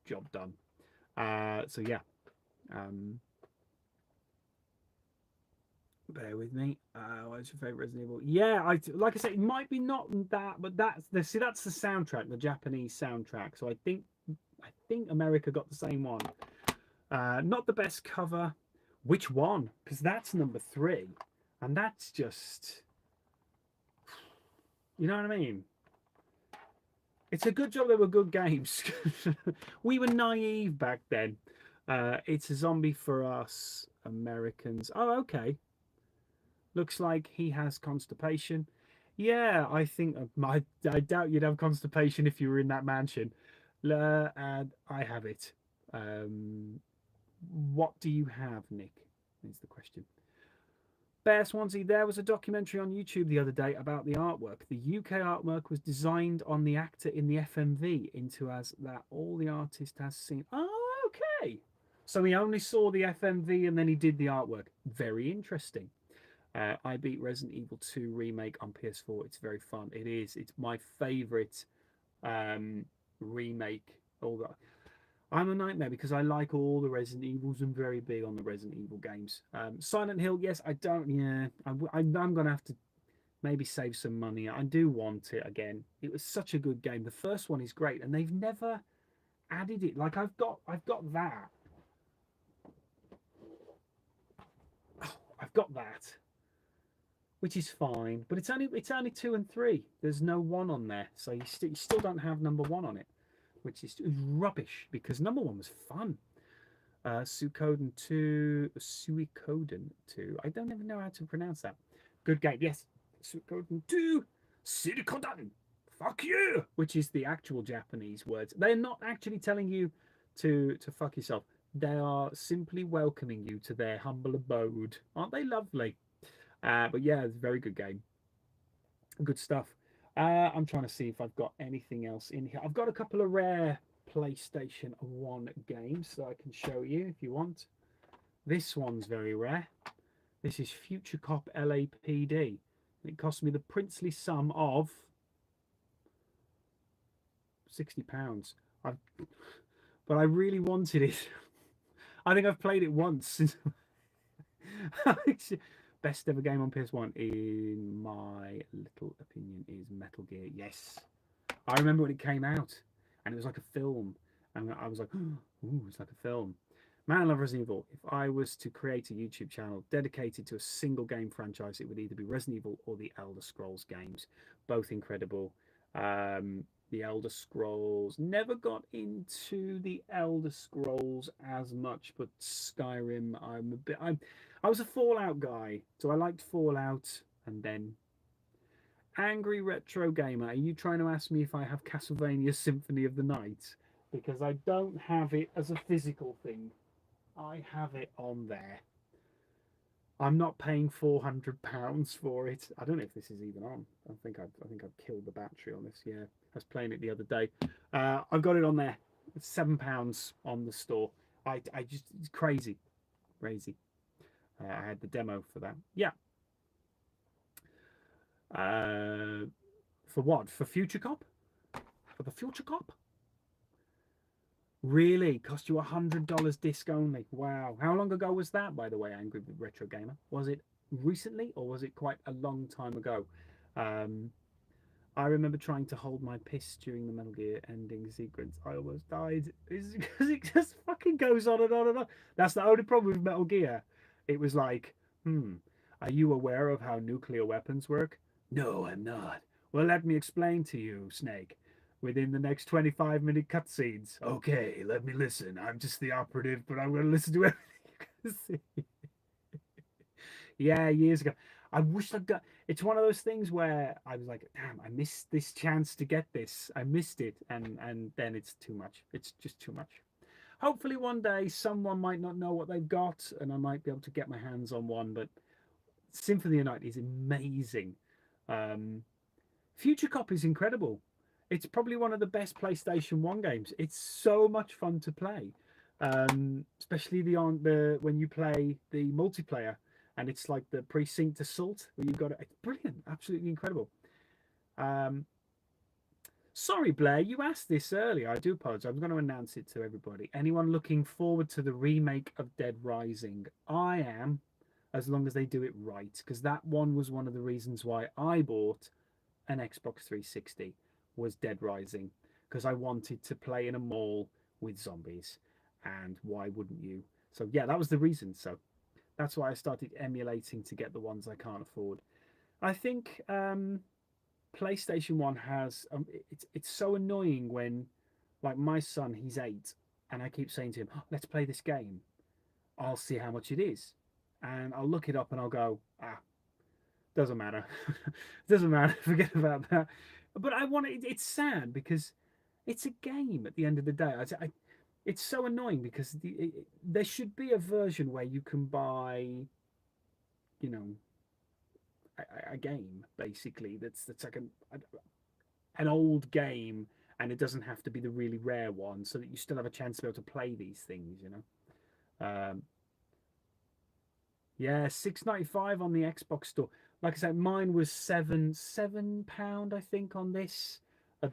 Job done. So yeah. Bear with me. What's your favorite Resident Evil? Yeah, like I say, it might be not that, but that's the soundtrack, the Japanese soundtrack. So I think America got the same one. Not the best cover. Which one? Because that's number 3, and that's just, you know what I mean? It's a good job they were good games. We were naive back then. It's a Zombie for Us, Americans. Oh, okay. Looks like he has constipation. Yeah, I think I doubt you'd have constipation if you were in that mansion. And I have it. What do you have, Nick? Is the question. Bear Swansea, there was a documentary on YouTube the other day about the artwork. The UK artwork was designed on the actor in the FMV into as that all the artist has seen. Oh, okay. So he only saw the FMV and then he did the artwork. Very interesting. I beat Resident Evil 2 remake on PS4. It's very fun. It is. It's my favourite remake. I'm a nightmare because I like all the Resident Evils. I'm very big on the Resident Evil games. Silent Hill, yes, I don't. Yeah, I'm going to have to maybe save some money. I do want it again. It was such a good game. The first one is great, and they've never added it. Like I've got that. Oh, I've got that, which is fine, but it's only 2 and 3. There's no 1 on there, so you still don't have number 1 on it, which is rubbish because number 1 was fun. Suikoden 2. I don't even know how to pronounce that. Good game. Yes. Suikoden 2. Suikoden. Fuck you. Which is the actual Japanese words. They're not actually telling you to fuck yourself. They are simply welcoming you to their humble abode. Aren't they lovely? But yeah, it's a very good game. Good stuff. I'm trying to see if I've got anything else in here. I've got a couple of rare PlayStation 1 games that I can show you if you want. This one's very rare. This is Future Cop LAPD. It cost me the princely sum of £60. But I really wanted it. I think I've played it once. Best ever game on PS1, in my little opinion, is Metal Gear. Yes. I remember when it came out, and it was like a film. And I was like, ooh, it's like a film. Man, I love Resident Evil. If I was to create a YouTube channel dedicated to a single game franchise, it would either be Resident Evil or the Elder Scrolls games. Both incredible. The Elder Scrolls, never got into the Elder Scrolls as much, but Skyrim, I was a Fallout guy, so I liked Fallout. And then Angry Retro Gamer, are you trying to ask me if I have Castlevania Symphony of the Night? Because I don't have it as a physical thing. I have it on there. I'm not paying £400 for it. I don't know if this is even on. I think I've killed the battery on this. Yeah, I was playing it the other day. I've got it on there. It's £7 on the store. I just, it's crazy. I had the demo for that. Yeah. For what? For Future Cop? For the Future Cop? Really? Cost you $100 disc only? Wow. How long ago was that, by the way, Angry Retro Gamer? Was it recently or was it quite a long time ago? I remember trying to hold my piss during the Metal Gear ending sequence. I almost died. It's because it just fucking goes on and on and on. That's the only problem with Metal Gear. It was like, are you aware of how nuclear weapons work? No, I'm not. Well, let me explain to you, Snake. Within the next 25-minute cutscenes. Okay, let me listen. I'm just the operative, but I'm going to listen to everything you can see. Yeah, years ago. I wish I'd got. It's one of those things where I was like, damn, I missed this chance to get this. I missed it, and then it's too much. It's just too much. Hopefully, one day someone might not know what they've got, and I might be able to get my hands on one. But Symphony of the Night is amazing. Future Cop is incredible. It's probably one of the best PlayStation 1 games. It's so much fun to play, especially when you play the multiplayer. And it's like the precinct assault where you've got it. It's brilliant, absolutely incredible. Sorry, Blair, you asked this earlier. I do apologize. I'm going to announce it to everybody. Anyone looking forward to the remake of Dead Rising? I am, as long as they do it right, because that one was one of the reasons why I bought an Xbox 360 was Dead Rising, because I wanted to play in a mall with zombies, and why wouldn't you? So yeah, that was the reason. So that's why I started emulating to get the ones I can't afford. I think PlayStation 1 has it's so annoying when, like, my son, he's 8, and I keep saying to him, oh, let's play this game. I'll see how much it is, and I'll look it up and I'll go, doesn't matter. Doesn't matter. Forget about that. But I want it. It's sad because it's a game at the end of the day. It's so annoying because there should be a version where you can buy, you know, a game basically that's like an old game, and it doesn't have to be the really rare one, so that you still have a chance to be able to play these things. Yeah, £6.95 on the Xbox store. Like I said, mine was £7 I think on this.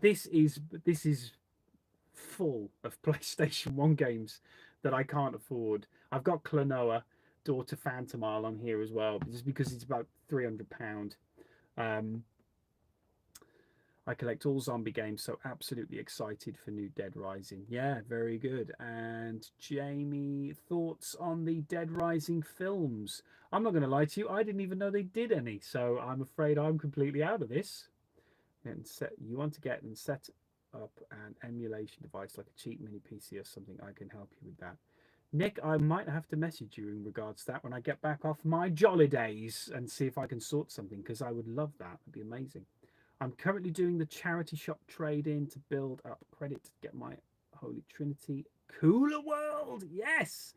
This is full of PlayStation 1 games that I can't afford. I've got Klonoa, Daughter Phantom Isle on here as well, just because it's about £300. I collect all zombie games, so absolutely excited for new Dead Rising. Yeah, very good. And Jamie, thoughts on the Dead Rising films? I'm not going to lie to you, I didn't even know they did any, so I'm afraid I'm completely out of this. And you want to get and set up an emulation device like a cheap mini PC or something. I can help you with that. Nick, I might have to message you in regards to that when I get back off my jolly days and see if I can sort something, because I would love that. That'd be amazing. I'm currently doing the charity shop trade in to build up credit to get my Holy Trinity Cooler World. Yes.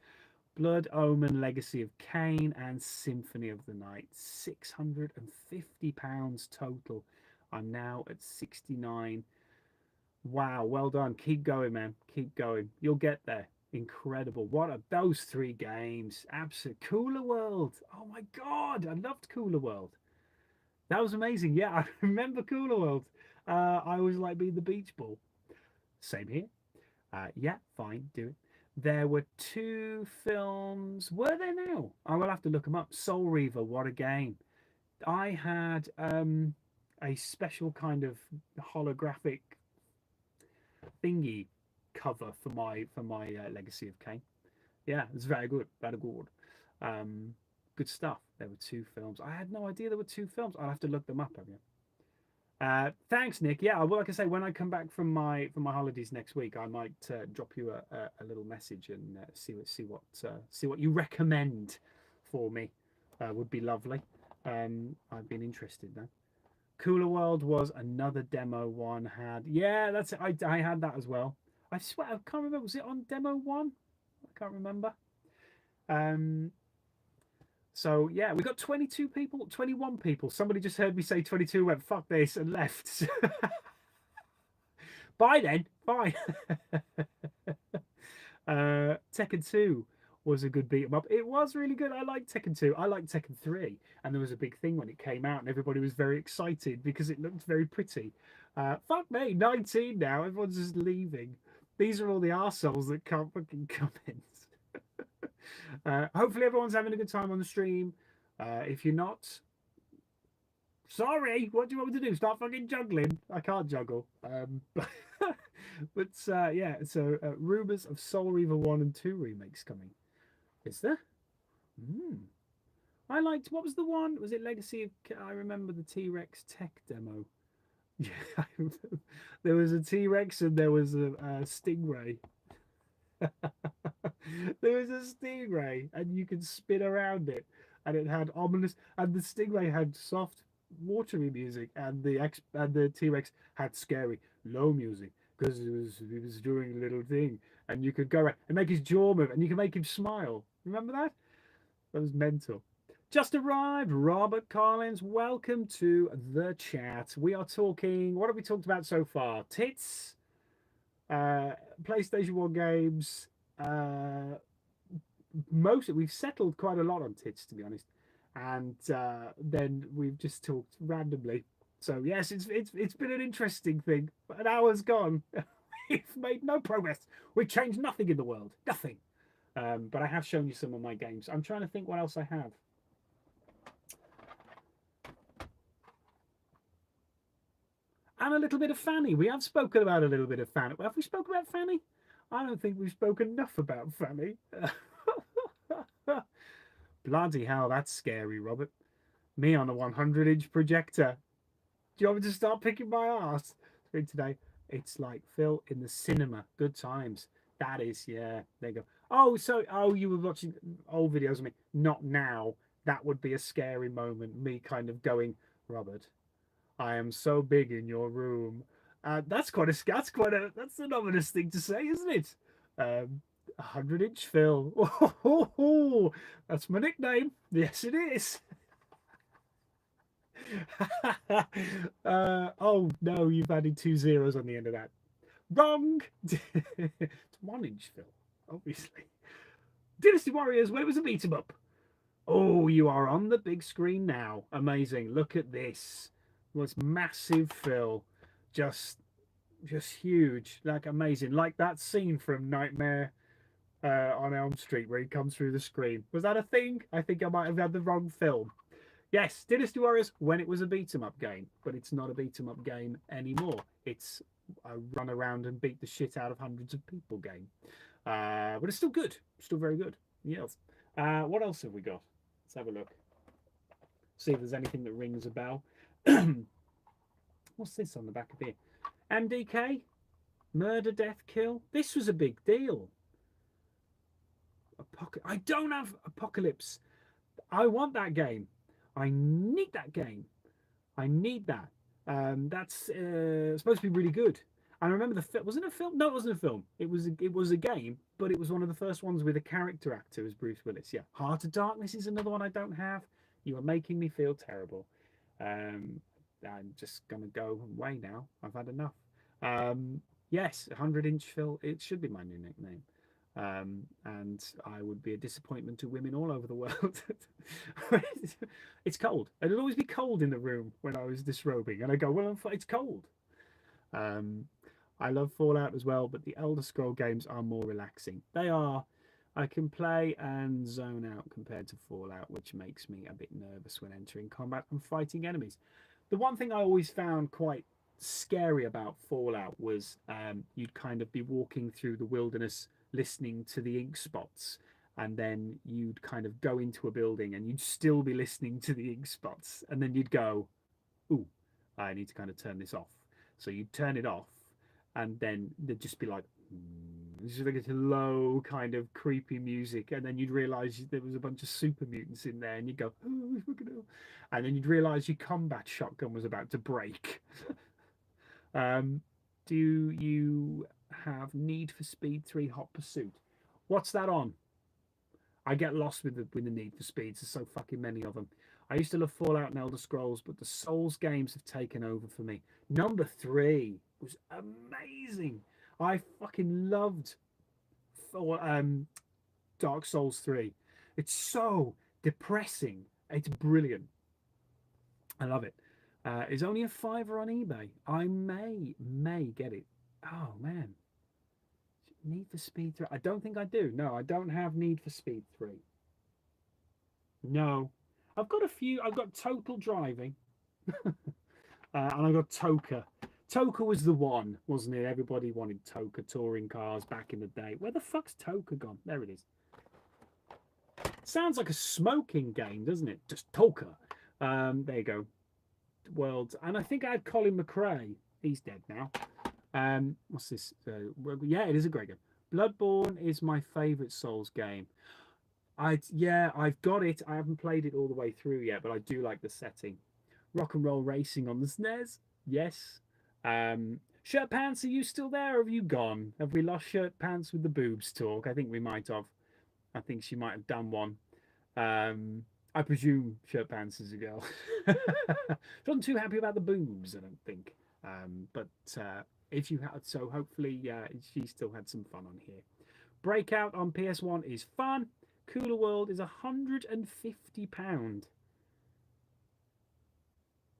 Blood Omen, Legacy of Cain, and Symphony of the Night. £650 total. I'm now at 69. Wow, well done. Keep going, man. Keep going. You'll get there. Incredible. What are those 3 games? Absolute Cooler World. Oh my God. I loved Cooler World. That was amazing. Yeah, I remember Cooler World. I always like being the beach ball. Same here. Yeah, fine. Do it. There were 2 films. Were there now? I will have to look them up. Soul Reaver. What a game. I had a special kind of holographic thingy cover for my Legacy of Kain. Yeah, it's very good, very good. Good stuff. There were 2 films. I had no idea there were 2 films. I'll have to look them up. Have you? Thanks, Nick. Yeah, well, like I say, when I come back from my holidays next week, I might drop you a little message and see what you recommend for me. Would be lovely. I've been interested now. Cooler World was another demo one had. Yeah, that's it. I had that as well. I swear I can't remember. Was it on demo 1? I can't remember. So yeah, we got 22 people, 21 people. Somebody just heard me say 22, went fuck this and left. Bye then. Bye. Tekken 2 was a good beat 'em up. It was really good. I liked Tekken 2. I liked Tekken 3. And there was a big thing when it came out and everybody was very excited because it looked very pretty. Fuck me, 19 now. Everyone's just leaving. These are all the arseholes that can't fucking comment. Hopefully everyone's having a good time on the stream. If you're not, sorry, what do you want me to do? Start fucking juggling? I can't juggle. But yeah, so rumors of Soul Reaver 1 and 2 remakes coming. Is there? I liked, what was the one? Was it Legacy of, I remember the T-Rex tech demo. Yeah, there was a T-Rex and there was a Stingray. There was a stingray and you could spin around it and it had ominous, and the stingray had soft watery music and the T-Rex had scary low music because he was doing a little thing, and you could go around and make his jaw move and you can make him smile. Remember that? That was mental. Just arrived, Robert Collins. Welcome to the chat. We are talking, what have we talked about so far? Tits, PlayStation 1 games, we've settled quite a lot on tits, to be honest, and then we've just talked randomly. So yes, it's been an interesting thing. But an hour's gone. We've made no progress. We've changed nothing in the world, nothing. But I have shown you some of my games. I'm trying to think what else I have. And a little bit of Fanny. We have spoken about a little bit of Fanny. Have we spoken about Fanny? I don't think we've spoken enough about Fanny. Bloody hell, that's scary, Robert. Me on a 100-inch projector. Do you want me to start picking my ass? Today, it's like Phil in the cinema. Good times. That is, yeah. There you go. Oh, you were watching old videos of me. Not now. That would be a scary moment. Me kind of going, Robert, I am so big in your room. That's an ominous thing to say, isn't it? 100-inch Phil. Oh, that's my nickname. Yes, it is. Oh no, you've added 2 zeros on the end of that. Wrong. It's 1-inch Phil, obviously. Dynasty Warriors, when it was a beat 'em up. Oh, you are on the big screen now. Amazing. Look at this. Was massive Phil, just huge, like amazing, like that scene from Nightmare on Elm Street where he comes through the screen. Was that a thing? I think I might have had the wrong film. Yes, Dynasty Warriors when it was a beat 'em up game, but it's not a beat 'em up game anymore. It's a run around and beat the shit out of hundreds of people game. But it's still good, still very good. Yes. What else have we got? Let's have a look. See if there's anything that rings a bell. What's this on the back of here? MDK? Murder, Death, Kill? This was a big deal. I don't have Apocalypse. I want that game. I need that game. I need that. That's supposed to be really good. I remember the film. Wasn't it a film? No, it wasn't a film. It was a game, but it was one of the first ones with a character actor as Bruce Willis. Yeah, Heart of Darkness is another one I don't have. You are making me feel terrible. Um, I'm just gonna go away now. I've had enough. Yes, 100-inch Phil. It should be my new nickname. And I would be a disappointment to women all over the world. It's cold. It'll always be cold in the room when I was disrobing, and I go, well, it's cold. I love Fallout as well, but the Elder Scroll games are more relaxing. They are. I can play and zone out compared to Fallout, which makes me a bit nervous when entering combat and fighting enemies. The one thing I always found quite scary about Fallout was you'd kind of be walking through the wilderness listening to the ink spots, and then you'd kind of go into a building and you'd still be listening to the ink spots, and then you'd go, ooh, I need to kind of turn this off. So you'd turn it off, and then there'd just be like just like a low kind of creepy music, and then you'd realize there was a bunch of super mutants in there, and you'd go, oh, and then you'd realize your combat shotgun was about to break. Do you have Need for Speed 3 Hot Pursuit? What's that on? I get lost with the Need for Speeds. There's so fucking many of them. I used to love Fallout and Elder Scrolls, but the Souls games have taken over for me. Number 3 was amazing. I fucking loved Dark Souls 3. It's so depressing. It's brilliant. I love it. It's only a £5 on eBay. I may get it. Oh man, Need for Speed 3. I don't think I do. No, I don't have Need for Speed 3. No, I've got a few. I've got Total Driving, and I've got Toka. Toka was the one, wasn't it? Everybody wanted Toka touring cars back in the day. Where the fuck's Toka gone? There it is. Sounds like a smoking game, doesn't it? Just Toka. There you go. Worlds, and I think I had Colin McRae. He's dead now. What's this? Yeah, it is a great game. Bloodborne is my favourite Souls game. I've got it. I haven't played it all the way through yet, but I do like the setting. Rock and Roll Racing on the SNES. Yes. Shirt Pants, are you still there or have you gone? Have we lost Shirt Pants with the boobs talk? I think we might have. I think she might have done one. I presume Shirt Pants is a girl. Not too happy about the boobs, I don't think. But if you had, so hopefully she still had some fun on here. Breakout on PS1 is fun. Cooler World is £150.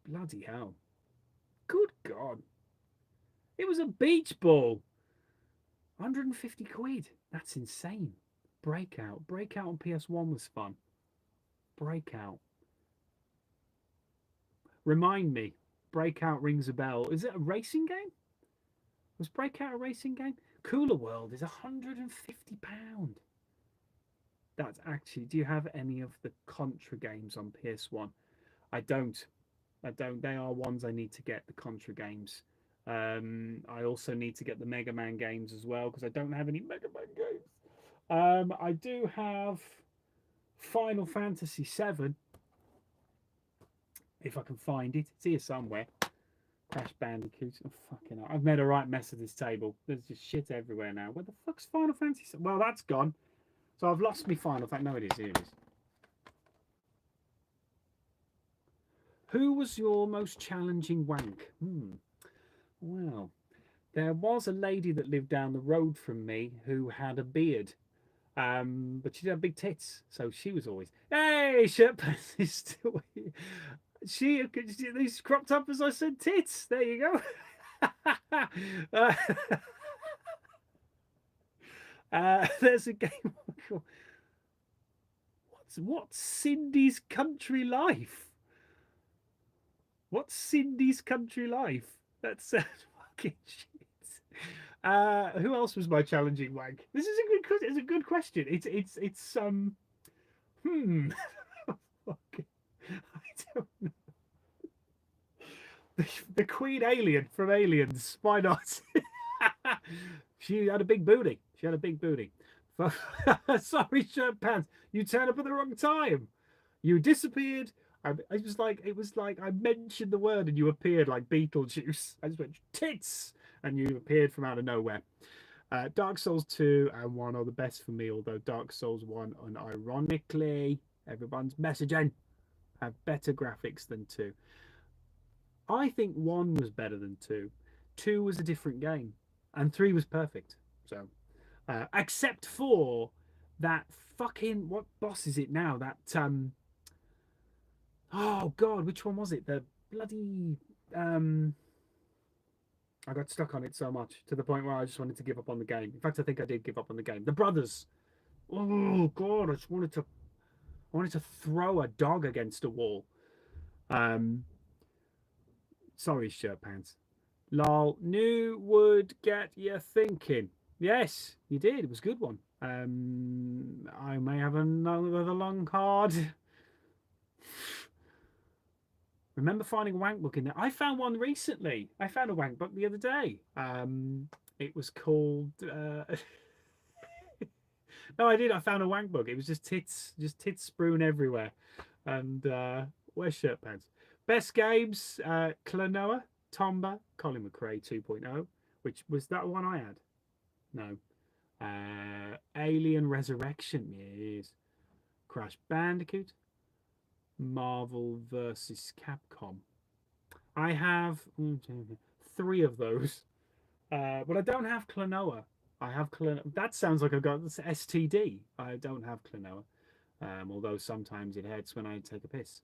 Bloody hell. Good God. It was a beach ball. 150 quid. That's insane. Breakout on PS1 was fun. Breakout. Remind me. Breakout rings a bell. Is it a racing game? Was Breakout a racing game? Cooler World is £150. That's actually... Do you have any of the Contra games on PS1? I don't. They are ones I need to get, the Contra games. I also need to get the Mega Man games as well, because I don't have any Mega Man games. I do have Final Fantasy VII, if I can find it. It's here somewhere. Crash Bandicoot. Oh, fucking hell. I've made a right mess of this table. There's just shit everywhere now. Where the fuck's Final Fantasy VII? Well, that's gone. So I've lost my Final Fantasy. No, it is. Here it is. Who was your most challenging wank? Well, there was a lady that lived down the road from me who had a beard. But she had big tits, so she was always, hey, Shirt Pants is still here. These cropped up as I said tits. There you go. There's a game called what's Cindy's Country Life? What's Cindy's Country Life? That's fucking shit. Who else was my challenging wank? This is a good question. It's fucking, I don't know. The Queen Alien from Aliens. Why not? She had a big booty. Sorry, shirt pants. You turned up at the wrong time. You disappeared. It was like I mentioned the word and you appeared like Beetlejuice. I just went tits and you appeared from out of nowhere. Dark Souls 2 and 1 are the best for me, although Dark Souls 1, and ironically, everyone's messaging, have better graphics than 2. I think 1 was better than 2. 2 was a different game, and 3 was perfect. So, except for that fucking, what boss is it now? That oh god, which one was it? The bloody I got stuck on it so much to the point where I just wanted to give up on the game. In fact, I think I did give up on the game. The brothers. Oh god, I wanted to throw a dog against a wall. Sorry, shirt pants. Lol, new would get you thinking. Yes, you did. It was a good one. I may have another long card. Remember finding a wank book in there? I found one recently. I found a wank book the other day. It was called. No, I did. I found a wank book. It was just tits strewn everywhere. And where's shirt pants? Best games: Klonoa, Tomba, Colin McRae 2.0, which was that one I had. No. Alien Resurrection, yes. Crash Bandicoot, Marvel versus Capcom. I have 3 of those, but I don't have Klonoa. I have Klonoa. That sounds like I've got STD. I don't have Klonoa, although sometimes it hurts when I take a piss.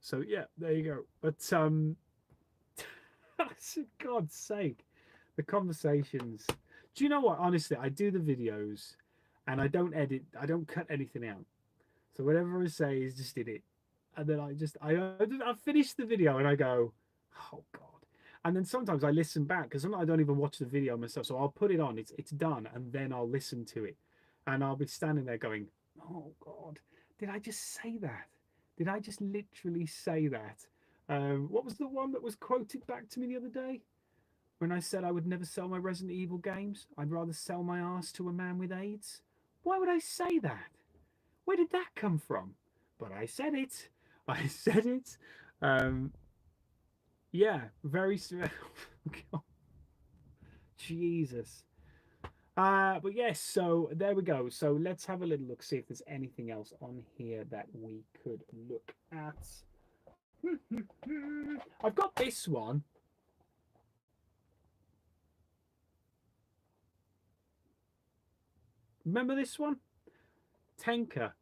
So yeah, there you go. But for God's sake, the conversations. Do you know what? Honestly, I do the videos, and I don't edit. I don't cut anything out. So whatever I say is just in it, and then I finish the video and I go, oh god. And then sometimes I listen back because I don't even watch the video myself. So I'll put it on. It's done, and then I'll listen to it, and I'll be standing there going, oh god, did I just say that? Did I just literally say that? What was the one that was quoted back to me the other day? When I said I would never sell my Resident Evil games, I'd rather sell my ass to a man with AIDS. Why would I say that? Where did that come from? But I said it. I said it. Yeah, very. Jesus. But yes, so there we go. So let's have a little look, see if there's anything else on here that we could look at. I've got this one. Remember this one? Tenka.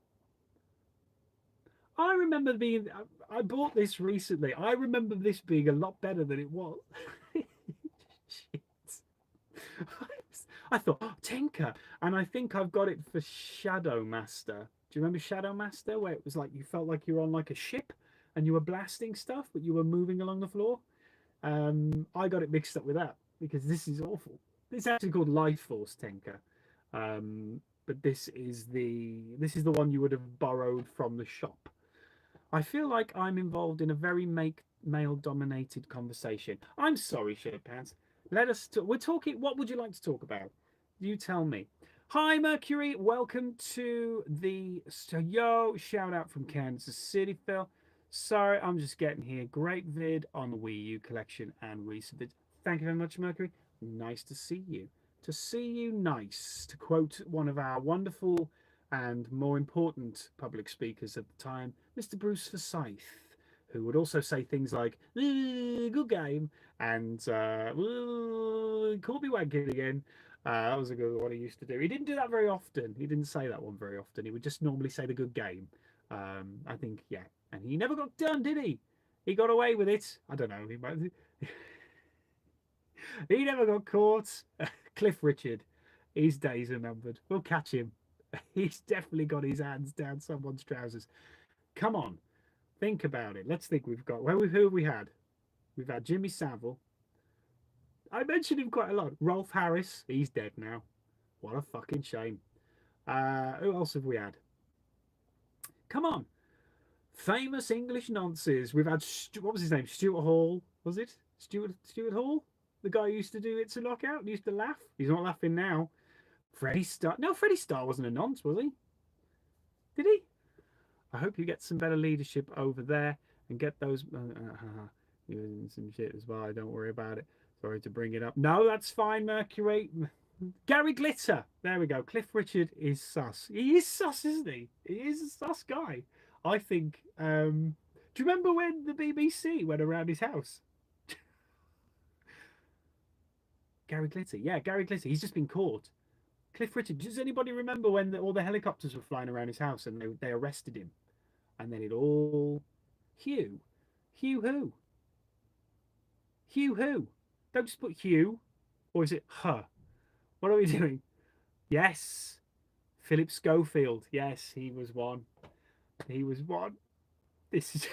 I remember being. I bought this recently. I remember this being a lot better than it was. Shit. I thought, oh, Tenka. And I think I've got it for Shadow Master. Do you remember Shadow Master, where it was like you felt like you were on like a ship and you were blasting stuff, but you were moving along the floor? I got it mixed up with that because this is awful. It's actually called Life Force Tenka. But this is the one you would have borrowed from the shop. I feel like I'm involved in a very male-dominated conversation. I'm sorry, shirt pants. Let us. We're talking. What would you like to talk about? You tell me. Hi, Mercury. Welcome to the yo. Shout out from Kansas City, Phil. Sorry, I'm just getting here. Great vid on the Wii U collection and recent vid. Thank you very much, Mercury. Nice to see you. To see you, nice. To quote one of our wonderful and more important public speakers at the time, Mr. Bruce Forsyth, who would also say things like, good game, and call me wanking again. That was a good one he used to do. He didn't do that very often. He didn't say that one very often. He would just normally say the good game. I think, yeah. And he never got done, did he? He got away with it. I don't know. He never got caught. Cliff Richard, his days are numbered. We'll catch him. He's definitely got his hands down someone's trousers. Come on, think about it. Let's think. We've got who have we had? We've had Jimmy Savile. I mentioned him quite a lot. Rolf Harris, he's dead now. What a fucking shame. Who else have we had? Come on, famous English nonces. We've had what was his name? Stuart Hall. Was it Stuart Hall? The guy who used to do It's a Knockout and used to laugh. He's not laughing now. Freddie Starr. No, Freddie Starr wasn't a nonce, was he? Did he? I hope you get some better leadership over there and get those. Some shit as well. Don't worry about it. Sorry to bring it up. No, that's fine, Mercury. Gary Glitter. There we go. Cliff Richard is sus. He is sus, isn't he? He is a sus guy. I think. Do you remember when the BBC went around his house? Gary Glitter. Yeah, Gary Glitter. He's just been caught. Cliff Richard. Does anybody remember when all the helicopters were flying around his house and they arrested him? And then it all. Hugh. Hugh who? Hugh who? Don't just put Hugh. Or is it her? What are we doing? Yes. Philip Schofield. Yes, he was one. He was one. This is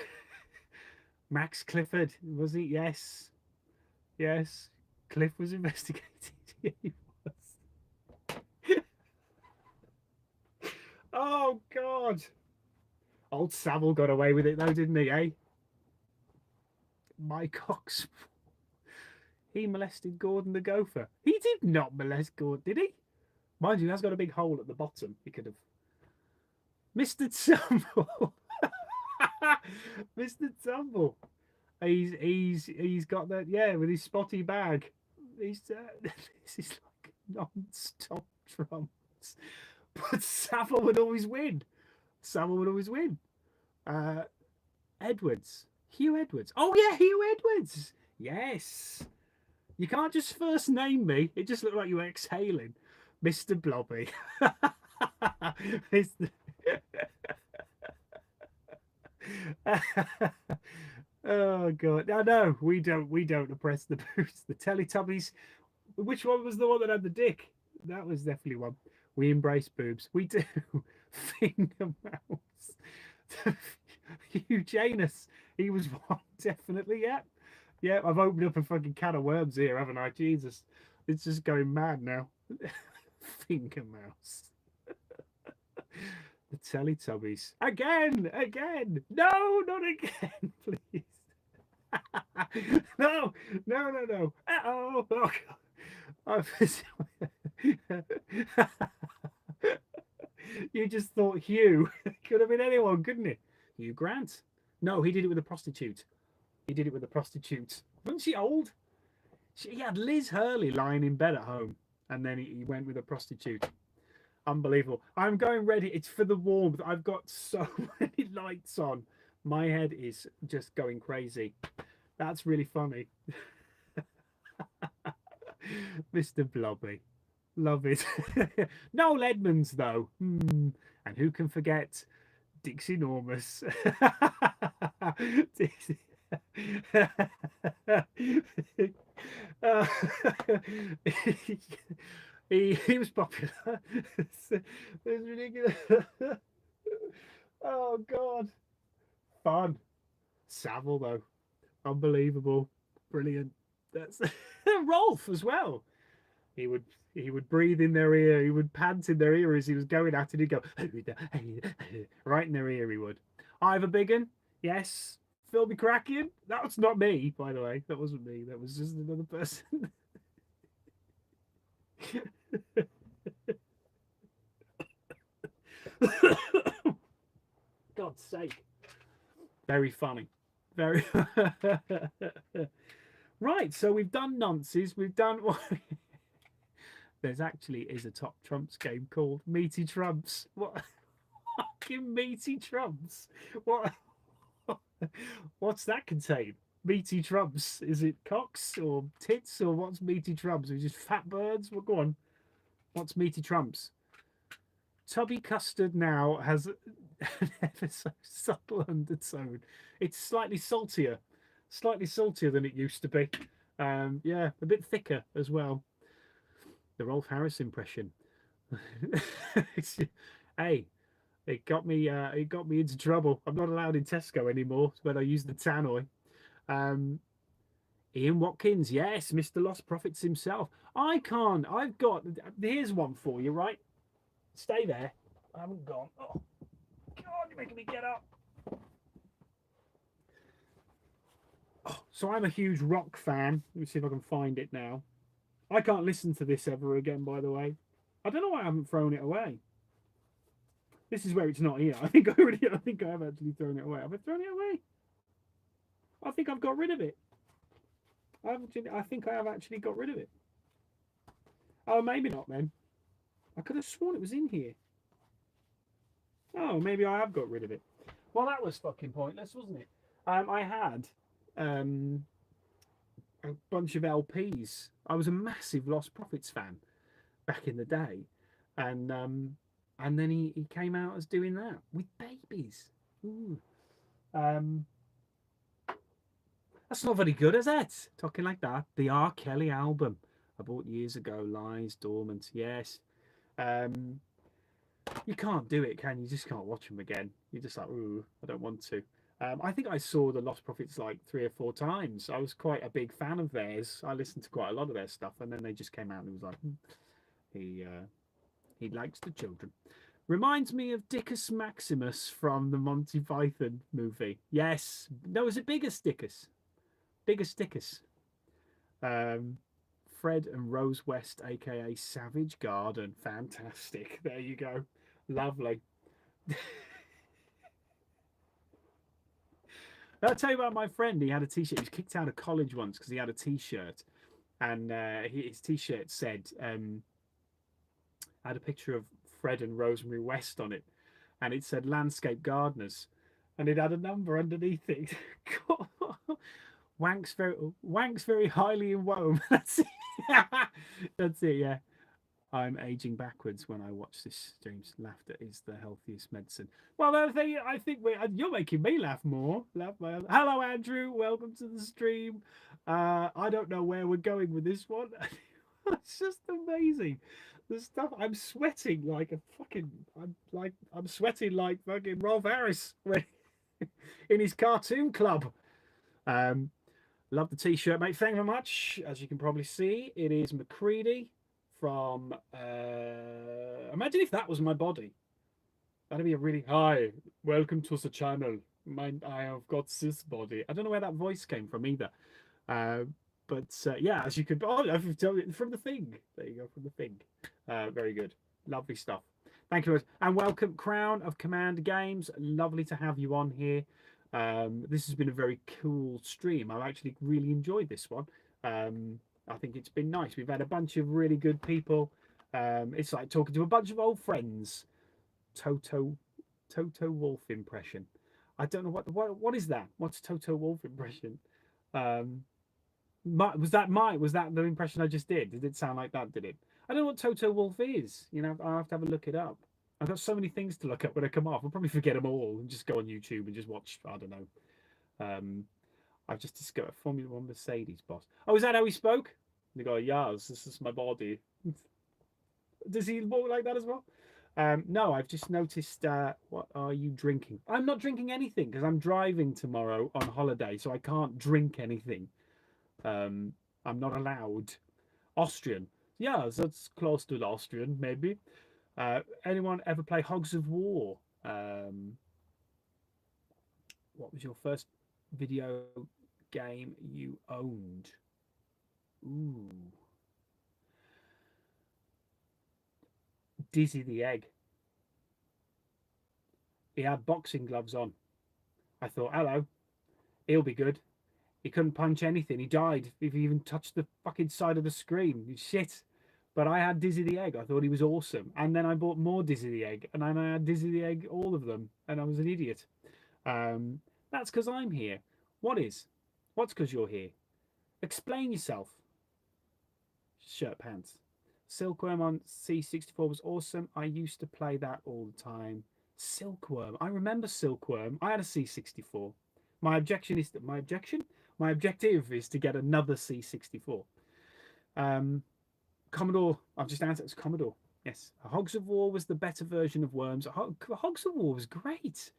Max Clifford. Was he? Yes. Yes. Cliff was investigated. Yeah, he was. Oh, God. Old Savile got away with it, though, didn't he, eh? Mike Cox. He molested Gordon the Gopher. He did not molest Gordon, did he? Mind you, he has got a big hole at the bottom. He could have. Mr. Tumble. Mr. Tumble. He's got that, yeah, with his spotty bag. This is like non-stop drums. But Savile would always win. Savile would always win. Edwards. Hugh Edwards. Oh, yeah, Hugh Edwards. Yes. You can't just first name me. It just looked like you were exhaling. Mr. Blobby. Mr. Oh, God. No, we don't oppress the boots. The Teletubbies. Which one was the one that had the dick? That was definitely one. We embrace boobs. We do. Finger mouse. Hugh Janus. He was one, definitely, yeah. Yeah, I've opened up a fucking can of worms here, haven't I? Jesus. It's just going mad now. Finger mouse. The Teletubbies. Again! No, not again, please. No. Oh, God. You just thought Hugh. Could have been anyone, couldn't it? Hugh Grant. No, he did it with a prostitute. Wasn't she old? He had Liz Hurley lying in bed at home, and then he went with a prostitute. Unbelievable. I'm going ready. It's for the warmth. I've got so many lights on. My head is just going crazy. That's really funny. Mr. Blobby. Love it. Noel Edmonds, though. And who can forget Dixie Normus? Dixie. He was popular. It's ridiculous. Oh, God. Fun. Savile, though. Unbelievable. Brilliant. That's Rolf as well. He would breathe in their ear. He would pant in their ear as he was going at it. He'd go right in their ear. He would. Ivor Biggin, yes. Phil McCracken. That was not me, by the way. That wasn't me. That was just another person. God's sake. Very funny. Very. Right, so we've done nonces. We've done. There's actually is a top trumps game called Meaty Trumps. What? Fucking Meaty Trumps. What? What's that contain? Meaty Trumps. Is it cocks or tits or what's Meaty Trumps? Is it just fat birds? Well, go on. What's Meaty Trumps? Tubby Custard now has an ever so subtle undertone. It's slightly saltier than it used to be. Yeah, a bit thicker as well. The Rolf Harris impression. Hey, it got me into trouble. I'm not allowed in Tesco anymore when I use the tannoy. Ian Watkins, yes, Mr. Lost Profits himself. I've got, here's one for you, right? Stay there. I haven't gone. Oh, God, you're making me get up. Oh, so I'm a huge rock fan. Let me see if I can find it now. I can't listen to this ever again, by the way. I don't know why I haven't thrown it away. This is where it's not here. I think I have actually thrown it away. Have I thrown it away? I think I've got rid of it. I think I have actually got rid of it. Oh, maybe not then. I could have sworn it was in here. Oh, maybe I have got rid of it. Well, that was fucking pointless, wasn't it? I had a bunch of LPs. I was a massive Lost Prophets fan back in the day, and then he came out as doing that with babies. Ooh. That's not very good, is it? Talking like that. The R. Kelly album I bought years ago. Lies Dormant. Yes. You can't do it, can you? You just can't watch them again. You're just like, ooh, I don't want to. I think I saw the Lost Prophets like 3 or 4 times. I was quite a big fan of theirs. I listened to quite a lot of their stuff, and then they just came out and it was like, he likes the children. Reminds me of Dickus Maximus from the Monty Python movie. Yes. No, was it Biggest Dickus? Biggest Dickus. Fred and Rose West, aka Savage Garden. Fantastic. There you go. Lovely. I'll tell you about my friend. He had a t-shirt. He was kicked out of college once because he had a t-shirt, and his t-shirt said had a picture of Fred and Rosemary West on it, and it said landscape gardeners, and it had a number underneath it. Wanks very highly in Wome. That's it. That's it. Yeah. I'm aging backwards when I watch this streams. Laughter is the healthiest medicine. Well, I think you're making me laugh more. Hello, Andrew. Welcome to the stream. I don't know where we're going with this one. It's just amazing. The stuff I'm sweating like a fucking. I'm sweating like fucking Rolf Harris when in his cartoon club. Love the t-shirt, mate. Thank you very much. As you can probably see, it is McCready from imagine if that was my body. That'd be a really hi, welcome to the channel. I have got this body. I don't know where that voice came from either. But yeah, as you could I've told it from the thing. There you go, from the thing. Very good. Lovely stuff. Thank you, and welcome, Crown of Command Games. Lovely to have you on here. This has been a very cool stream. I've actually really enjoyed this one. I think it's been nice. We've had a bunch of really good people. It's like talking to a bunch of old friends. Toto Wolf impression. I don't know what is that? What's Toto Wolf impression? Was that the impression I just did? Did it sound like that? Did it? I don't know what Toto Wolf is. You know, I'll have to have a look it up. I've got so many things to look up when I come off. I'll probably forget them all and just go on YouTube and just watch. I don't know. I've just discovered Formula One Mercedes boss. Oh, is that how he spoke? And they go, yes, this is my body. Does he walk like that as well? No, I've just noticed. What are you drinking? I'm not drinking anything because I'm driving tomorrow on holiday, so I can't drink anything. I'm not allowed. Austrian. Yeah, that's close to the Austrian, maybe. Anyone ever play Hogs of War? What was your first video game you owned? Ooh. Dizzy the Egg. He had boxing gloves on. I thought, hello, he'll be good. He couldn't punch anything. He died if he even touched the fucking side of the screen. Shit. But I had Dizzy the Egg. I thought he was awesome. And then I bought more Dizzy the Egg. And then I had Dizzy the Egg, all of them. And I was an idiot. That's because I'm here. What is? What's because you're here? Explain yourself. Shirt pants. Silkworm on C64 was awesome. I used to play that all the time. Silkworm. I remember Silkworm. I had a C64. My objective is to get another C64. Commodore. I've just answered. It's Commodore. Yes. Hogs of War was the better version of Worms. Hogs of War was great.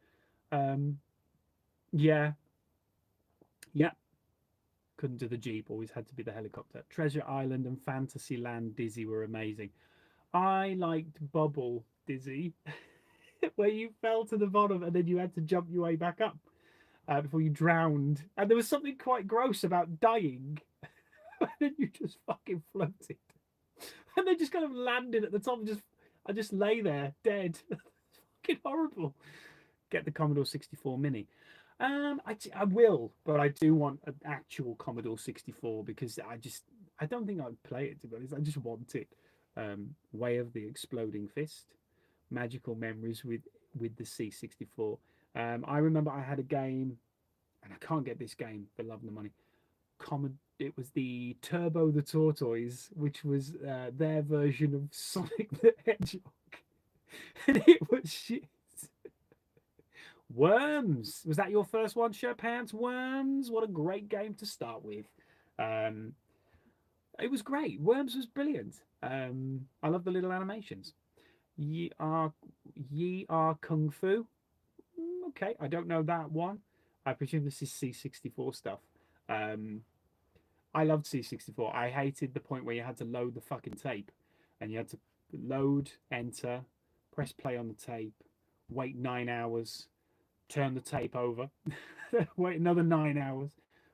Yeah. Yeah. Couldn't do the Jeep. Always had to be the helicopter. Treasure Island and Fantasyland Dizzy were amazing. I liked Bubble Dizzy, where you fell to the bottom and then you had to jump your way back up before you drowned. And there was something quite gross about dying. And then you just fucking floated. and they just kind of landed at the top. And I just lay there dead. Fucking horrible. Get the Commodore 64 Mini. I will, but I do want an actual Commodore 64 because I don't think I'd play it, to be honest. I just want it. Way of the Exploding Fist, magical memories with the C64. I remember I had a game, and I can't get this game for love and the money. It was the Turbo the Tortoise, which was their version of Sonic the Hedgehog, and it was shit. Worms, was that your first one, Shirt Pants? Worms, what a great game to start with. It was great. Worms was brilliant. I love the little animations. Ye are Kung Fu. Okay, I don't know that one. I presume this is C64 stuff. I loved C64. I hated the point where you had to load the fucking tape, and you had to load, enter, press play on the tape, wait 9 hours, turn the tape over, wait another 9 hours,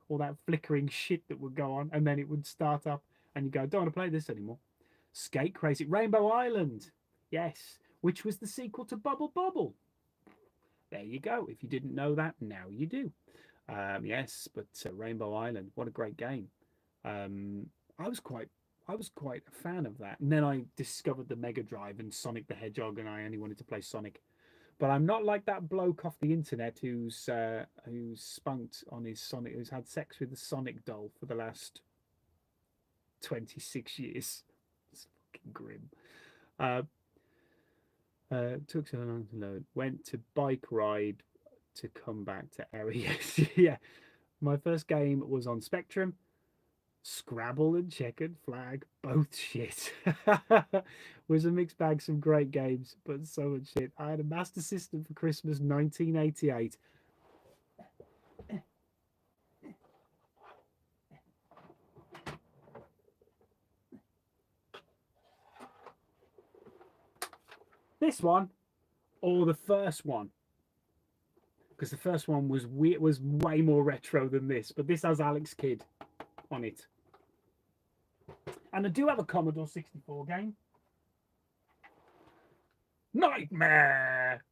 all that flickering shit that would go on, and then it would start up, and you go, don't want to play this anymore. Skate Crazy, Rainbow Island, yes, which was the sequel to Bubble Bobble. There you go. If you didn't know that, now you do. Yes, but Rainbow Island, what a great game. I was quite a fan of that, and then I discovered the Mega Drive and Sonic the Hedgehog, and I only wanted to play Sonic. But I'm not like that bloke off the internet who's spunked on his Sonic, who's had sex with the Sonic doll for the last 26 years. It's fucking grim. Took so long to load. Went to bike ride to come back to area. Yeah, my first game was on Spectrum. Scrabble and Checkered Flag, both shit. Was a mixed bag, some great games, but so much shit. I had a Master System for Christmas 1988. This one or the first one? Because the first one was weird, was way more retro than this, but this has Alex Kidd on it. And I do have a Commodore 64 game. Nightmare!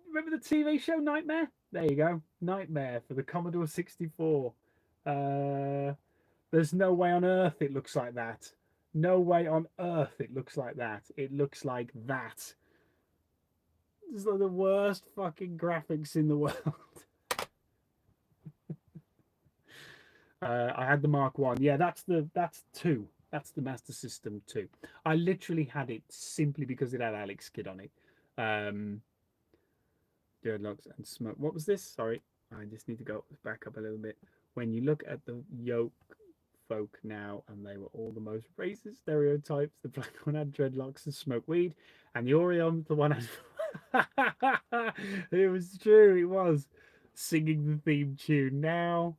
Remember the TV show Nightmare? There you go. Nightmare for the Commodore 64. There's no way on earth it looks like that. No way on earth it looks like that. It looks like that. It's like the worst fucking graphics in the world. I had the Mark 1. Yeah, that's 2. That's the Master System 2. I literally had it simply because it had Alex Kidd on it. Dreadlocks and smoke. What was this? Sorry, I just need to go back up a little bit. When you look at the yoke folk now, and they were all the most racist stereotypes. The black one had dreadlocks and smoked weed, and the Orion, the one had... It was true, it was. Singing the theme tune now.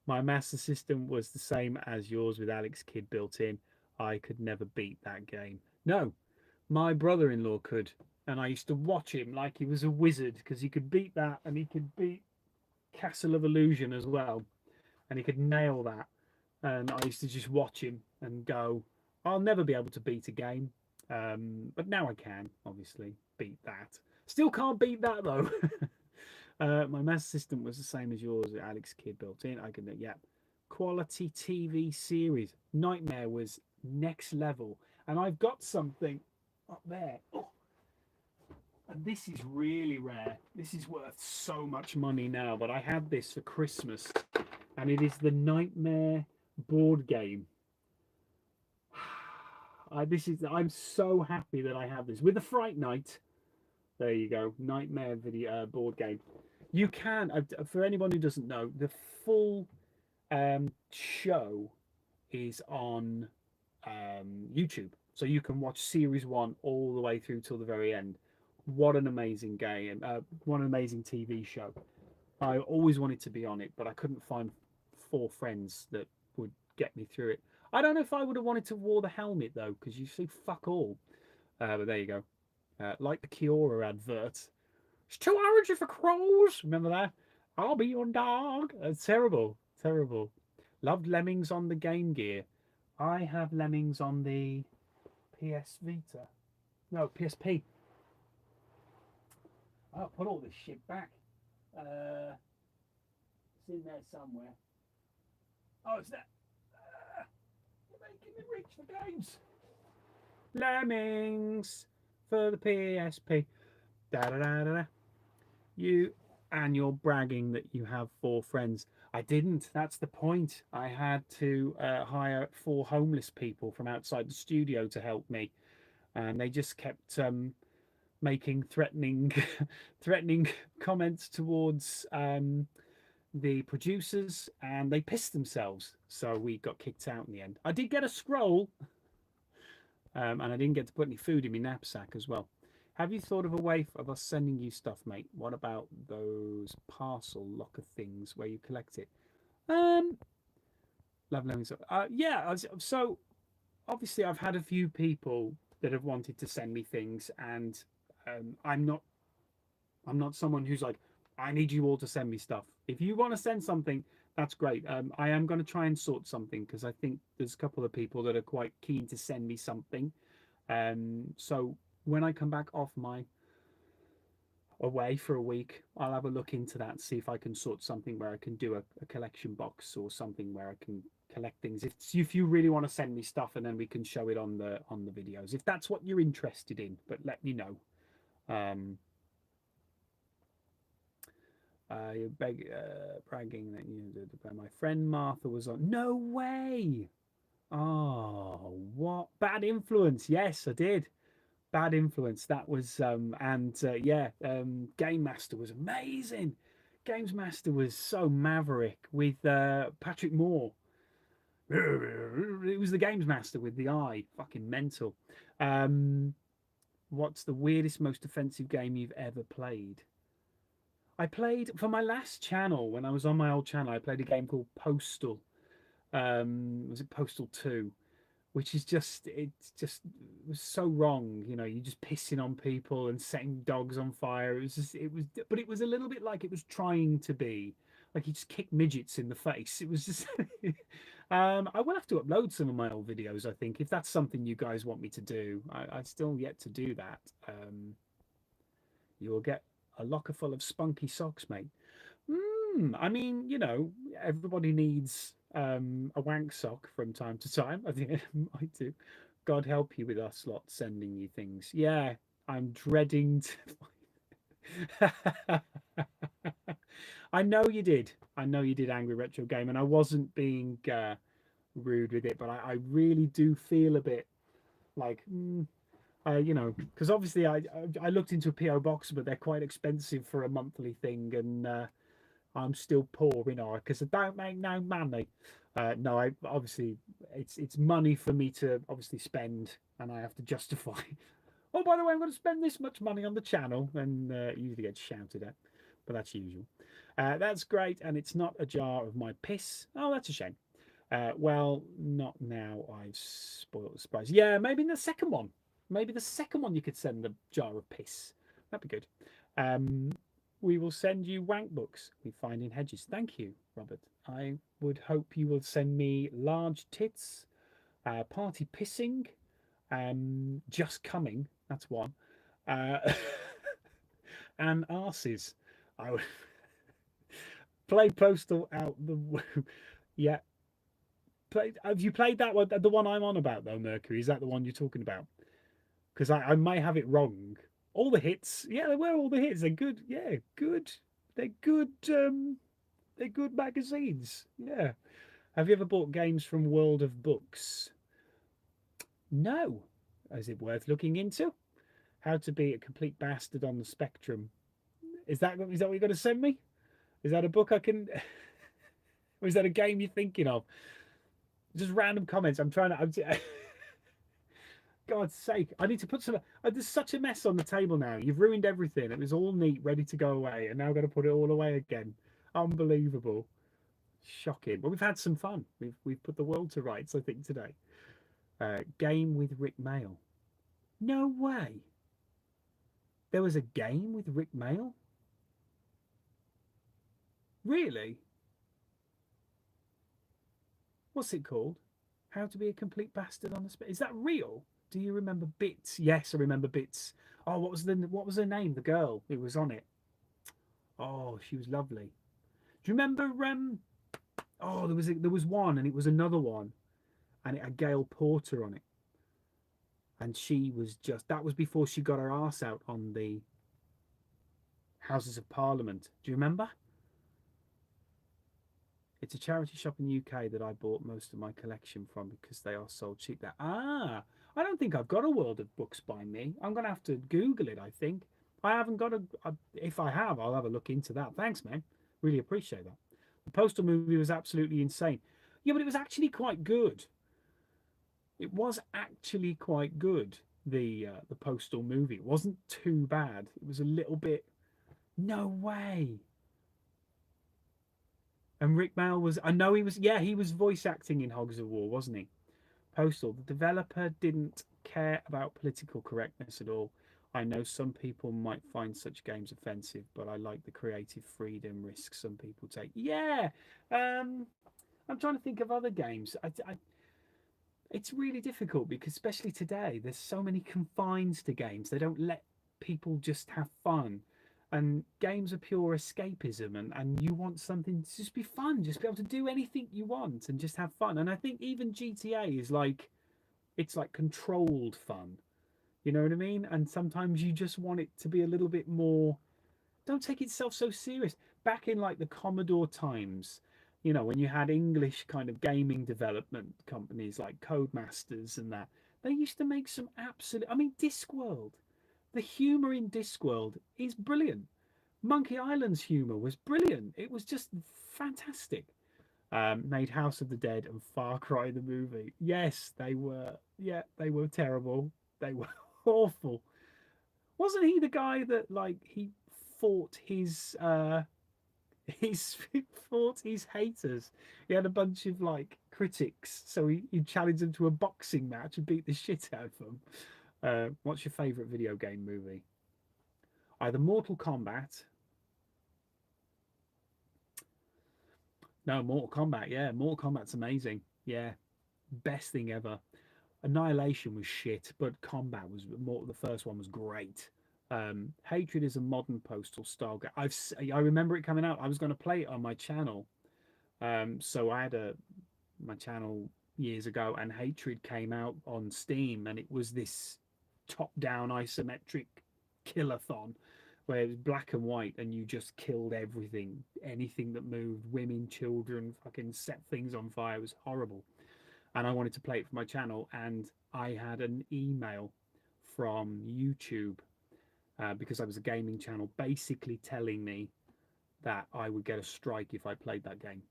My Master System was the same as yours with Alex Kidd built in. I could never beat that game. No, my brother-in-law could. And I used to watch him like he was a wizard because he could beat that and he could beat Castle of Illusion as well. And he could nail that. And I used to just watch him and go, I'll never be able to beat a game. But now I can, obviously, beat that. Still can't beat that, though. My Master System was the same as yours with Alex Kidd built in. I could, yeah. Quality TV series. Nightmare was next level. And I've got something up there. Oh. And this is really rare. This is worth so much money now. But I had this for Christmas. And it is the Nightmare board game. I'm so happy that I have this. With the Fright Night. There you go. Nightmare video board game. You can, for anyone who doesn't know, the full show is on YouTube. So you can watch series 1 all the way through till the very end. What an amazing game. What an amazing TV show. I always wanted to be on it, but I couldn't find 4 friends that would get me through it. I don't know if I would have wanted to wear the helmet, though, because you see fuck all. But there you go. Like the Kiora advert. It's too orangey for crows. Remember that? I'll be your dog. Terrible. Terrible. Loved Lemmings on the Game Gear. I have Lemmings on the PS Vita. No, PSP. I'll put all this shit back. It's in there somewhere. Oh, it's there. You're making me reach for games. Lemmings for the PSP. Da da da da da. You and you're bragging that you have 4 friends. I didn't. That's the point. I had to hire 4 homeless people from outside the studio to help me, and they just kept making threatening, threatening comments towards the producers, and they pissed themselves. So we got kicked out in the end. I did get a scroll, and I didn't get to put any food in my knapsack as well. Have you thought of a way of us sending you stuff, mate? What about those parcel locker things where you collect it? Love knowing so. Yeah. So obviously, I've had a few people that have wanted to send me things, and I'm not someone who's like, I need you all to send me stuff. If you want to send something, that's great. I am going to try and sort something because I think there's a couple of people that are quite keen to send me something. So when I come back off my away for a week, I'll have a look into that and see if I can sort something where I can do a collection box or something where I can collect things. If you really want to send me stuff, and then we can show it on the videos if that's what you're interested in. But let me know. You're bragging that you did. My friend Martha was on. No way. Oh, what bad influence? Yes, I did. Bad influence. That was Game Master was amazing. Games Master was so maverick with Patrick Moore. It was the Games Master with the eye. Fucking mental. What's the weirdest, most offensive game you've ever played? I played for my last channel when I was on my old channel. I played a game called Postal. Was it Postal 2? Which is just it was so wrong. You know, you're just pissing on people and setting dogs on fire. But it was a little bit like it was trying to be like you just kick midgets in the face. It was just. I will have to upload some of my old videos, I think, if that's something you guys want me to do. I still yet to do that. You will get a locker full of spunky socks, mate. I mean, you know, everybody needs a wank sock from time to time. I think I might do. God help you with us lot sending you things. Yeah, I'm dreading to. I know you did. I know you did, Angry Retro Game, and I wasn't being rude with it, but I really do feel a bit like. You know, because obviously I looked into a PO box, but they're quite expensive for a monthly thing, and I'm still poor, you know, because I don't make no money. No, I obviously it's money for me to obviously spend, and I have to justify. Oh, by the way, I'm going to spend this much money on the channel, and it usually gets shouted at, but that's usual. That's great, and it's not a jar of my piss. Oh, that's a shame. Well, not now. I've spoiled the surprise. Yeah, maybe in the second one. Maybe the second one you could send the jar of piss. That'd be good. We will send you wank books we find in hedges. Thank you, Robert. I would hope you will send me large tits, party pissing, just coming. That's one. And arses. I would play Postal out the womb. Yeah. Have you played that one? The one I'm on about though, Mercury. Is that the one you're talking about? Because I may have it wrong. All the hits, yeah, they were all the hits. They're good, yeah, good. They're good. They're good magazines. Yeah. Have you ever bought games from World of Books? No. Is it worth looking into? How to be a complete bastard on the spectrum. Is that what you're going to send me? Is that a book I can? Or is that a game you're thinking of? Just random comments. I'm trying to. God's sake, I need to put some. There's such a mess on the table now. You've ruined everything. It was all neat, ready to go away, and now I've got to put it all away again. Unbelievable, shocking. But we've had some fun. We've put the world to rights, I think, today. Game with Rick Mail. No way. There was a game with Rick Mail. Really? What's it called? How to be a complete bastard on the spectrum. Is that real? Do you remember Bits? Yes, I remember Bits. Oh, what was her name? The girl who was on it. Oh, she was lovely. Do you remember? Oh, there was one, and it was another one, and it had Gail Porter on it, and she was just that was before she got her arse out on the Houses of Parliament. Do you remember? It's a charity shop in the UK that I bought most of my collection from because they are sold cheap there. Ah, I don't think I've got a World of Books by me. I'm going to have to Google it, I think. I haven't got if I have, I'll have a look into that. Thanks, man. Really appreciate that. The Postal movie was absolutely insane. Yeah, but it was actually quite good. It was actually quite good, the Postal movie. It wasn't too bad. It was a little bit... No way. And Rick Mail was, I know he was, yeah, he was voice acting in Hogs of War, wasn't he? Postal, the developer didn't care about political correctness at all. I know some people might find such games offensive, but I like the creative freedom risks some people take. Yeah, I'm trying to think of other games. It's really difficult because, especially today, there's so many confines to games. They don't let people just have fun. And games are pure escapism, and you want something to just be fun, just be able to do anything you want and just have fun. And I think even GTA is like, it's like controlled fun. You know what I mean? And sometimes you just want it to be a little bit more, don't take itself so serious. Back in like the Commodore times, you know, when you had English kind of gaming development companies like Codemasters and that, they used to make some absolute, I mean, Discworld. The humor in Discworld is brilliant. Monkey Island's humor was brilliant. It was just fantastic. Made House of the Dead and Far Cry the movie. Yes, they were. Yeah, they were terrible. They were awful. Wasn't he the guy that like he fought his fought his haters? He had a bunch of like critics, so he challenged them to a boxing match and beat the shit out of them. What's your favorite video game movie? Either Mortal Kombat. No, Mortal Kombat. Yeah, Mortal Kombat's amazing. Yeah, best thing ever. Annihilation was shit, but Combat was more. The first one was great. Hatred is a modern Postal style game. I remember it coming out. I was going to play it on my channel. So I had my channel years ago, and Hatred came out on Steam, and it was this top-down isometric killathon where it was black and white, and you just killed everything, anything that moved, women, children, fucking set things on fire. It was horrible, and I wanted to play it for my channel, and I had an email from YouTube because I was a gaming channel, basically telling me that I would get a strike if I played that game.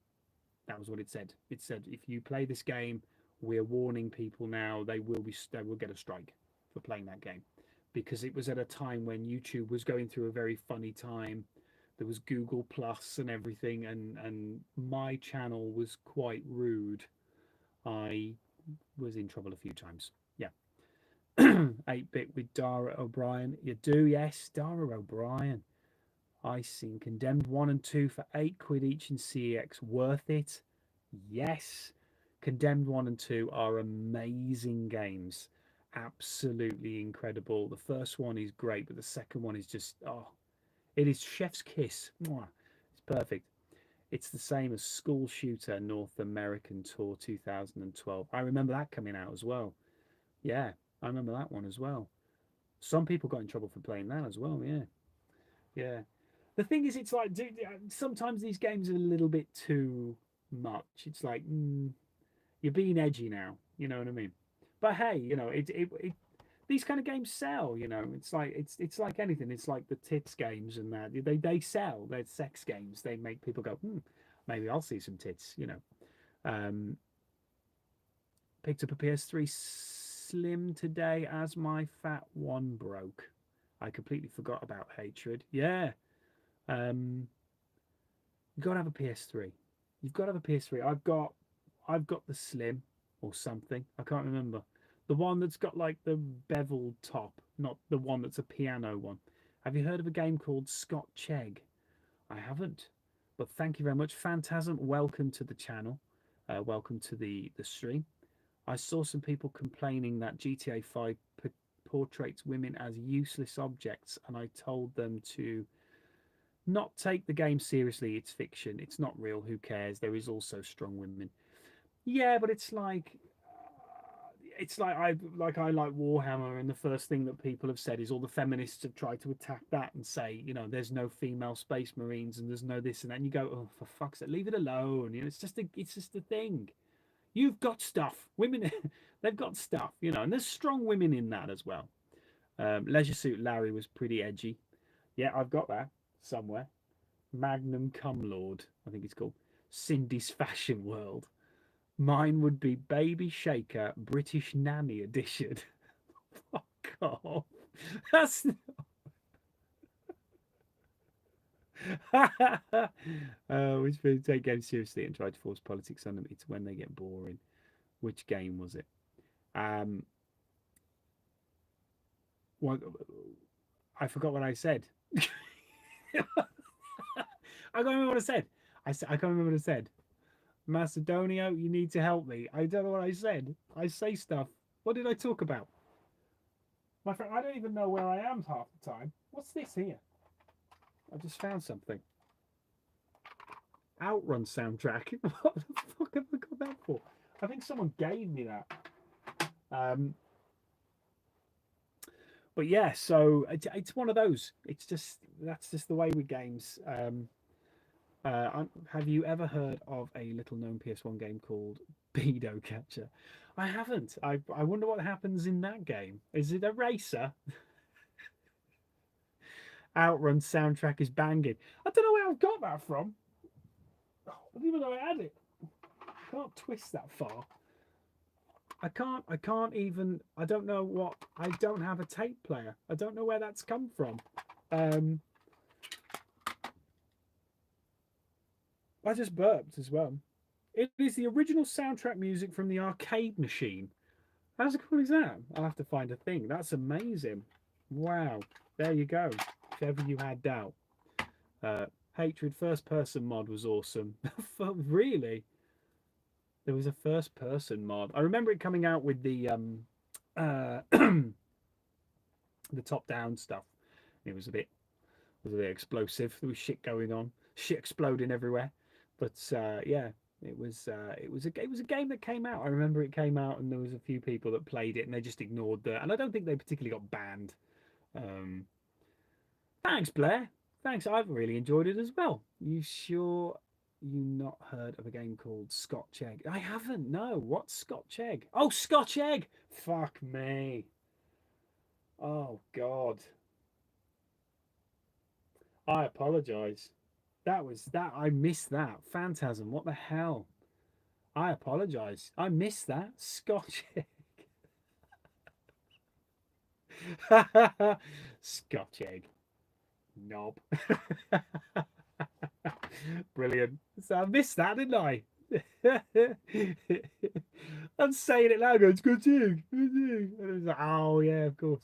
That was what it said. It said, if you play this game, we're warning people now, they will get a strike for playing that game, because it was at a time when YouTube was going through a very funny time. There was Google Plus and everything, and my channel was quite rude. I was in trouble a few times. Yeah. 8-bit with Dara O'Brien. You do, yes, Dara O'Brien. I seen Condemned 1 and 2 for £8 each in CEX. Worth it? Yes. Condemned 1 and 2 are amazing games. Absolutely incredible. The first one is great, but the second one is just, oh, it is chef's kiss. Mwah. It's perfect. It's the same as School Shooter North American Tour 2012. I remember that coming out as well. Yeah, I remember that one as well. Some people got in trouble for playing that as well. Yeah, yeah. The thing is, it's like sometimes these games are a little bit too much. It's like you're being edgy now. You know what I mean? But hey, you know, these kind of games sell. You know, it's like anything. It's like the tits games and that they sell. They're sex games. They make people go, maybe I'll see some tits. You know. Picked up a PS3 Slim today as my fat one broke. I completely forgot about Hatred. Yeah. You've got to have a PS3. You've got to have a PS3. I've got the Slim or something. I can't remember. The one that's got like the beveled top, not the one that's a piano one. Have you heard of a game called Scotch Egg? I haven't. But thank you very much. Phantasm, welcome to the channel. Welcome to the stream. I saw some people complaining that GTA 5 portrays women as useless objects, and I told them to not take the game seriously. It's fiction. It's not real. Who cares? There is also strong women. Yeah, but it's like I like Warhammer, and the first thing that people have said is all the feminists have tried to attack that and say, there's no female space marines and there's no this and that. And you go, oh, for fuck's sake, leave it alone. It's just a thing. You've got stuff. Women, they've got stuff, and there's strong women in that as well. Leisure Suit Larry was pretty edgy. Yeah, I've got that somewhere. Magnum Cum Lord, I think it's called. Cindy's Fashion World. Mine would be Baby Shaker British Nanny Edition. Fuck off. That's which people take games seriously and try to force politics on them. It's when they get boring. Which game was it? What, I forgot what I said. I can't remember what I said. I can't remember what I said. Macedonia, you need to help me. I don't know what I said. I say stuff. What did I talk about? My friend, I don't even know where I am half the time. What's this here? I just found something. Outrun soundtrack. What the fuck have I got that for? I think someone gave me that. But yeah, so it's one of those. That's just the way with games. Have you ever heard of a little-known PS1 game called Pedo Catcher? I haven't. I wonder what happens in that game. Is it a racer? Outrun soundtrack is banging. I don't know where I've got that from. I didn't even know I had it. I can't twist that far. I can't even. I don't know what. I don't have a tape player. I don't know where that's come from. I just burped as well. It is the original soundtrack music from the arcade machine. How's cool is that? I'll have to find a thing. That's amazing. Wow. There you go. If ever you had doubt. Hatred first person mod was awesome. Really? There was a first person mod. I remember it coming out with the the top down stuff. It was a bit explosive. There was shit going on, shit exploding everywhere. But yeah, it was a game that came out. I remember it came out, and there was a few people that played it, and they just ignored that. And I don't think they particularly got banned. Thanks, Blair. Thanks. I've really enjoyed it as well. You sure you not heard of a game called Scotch Egg? I haven't. No. What's Scotch Egg? Oh, Scotch Egg. Fuck me. Oh God. I apologize. That was that. I missed that. Phantasm. What the hell? I apologize. I missed that. Scotch Egg. Scotch Egg. Knob. Brilliant. So I missed that, didn't I? I'm saying it loud, going, it's good egg. And it was like, oh yeah, of course.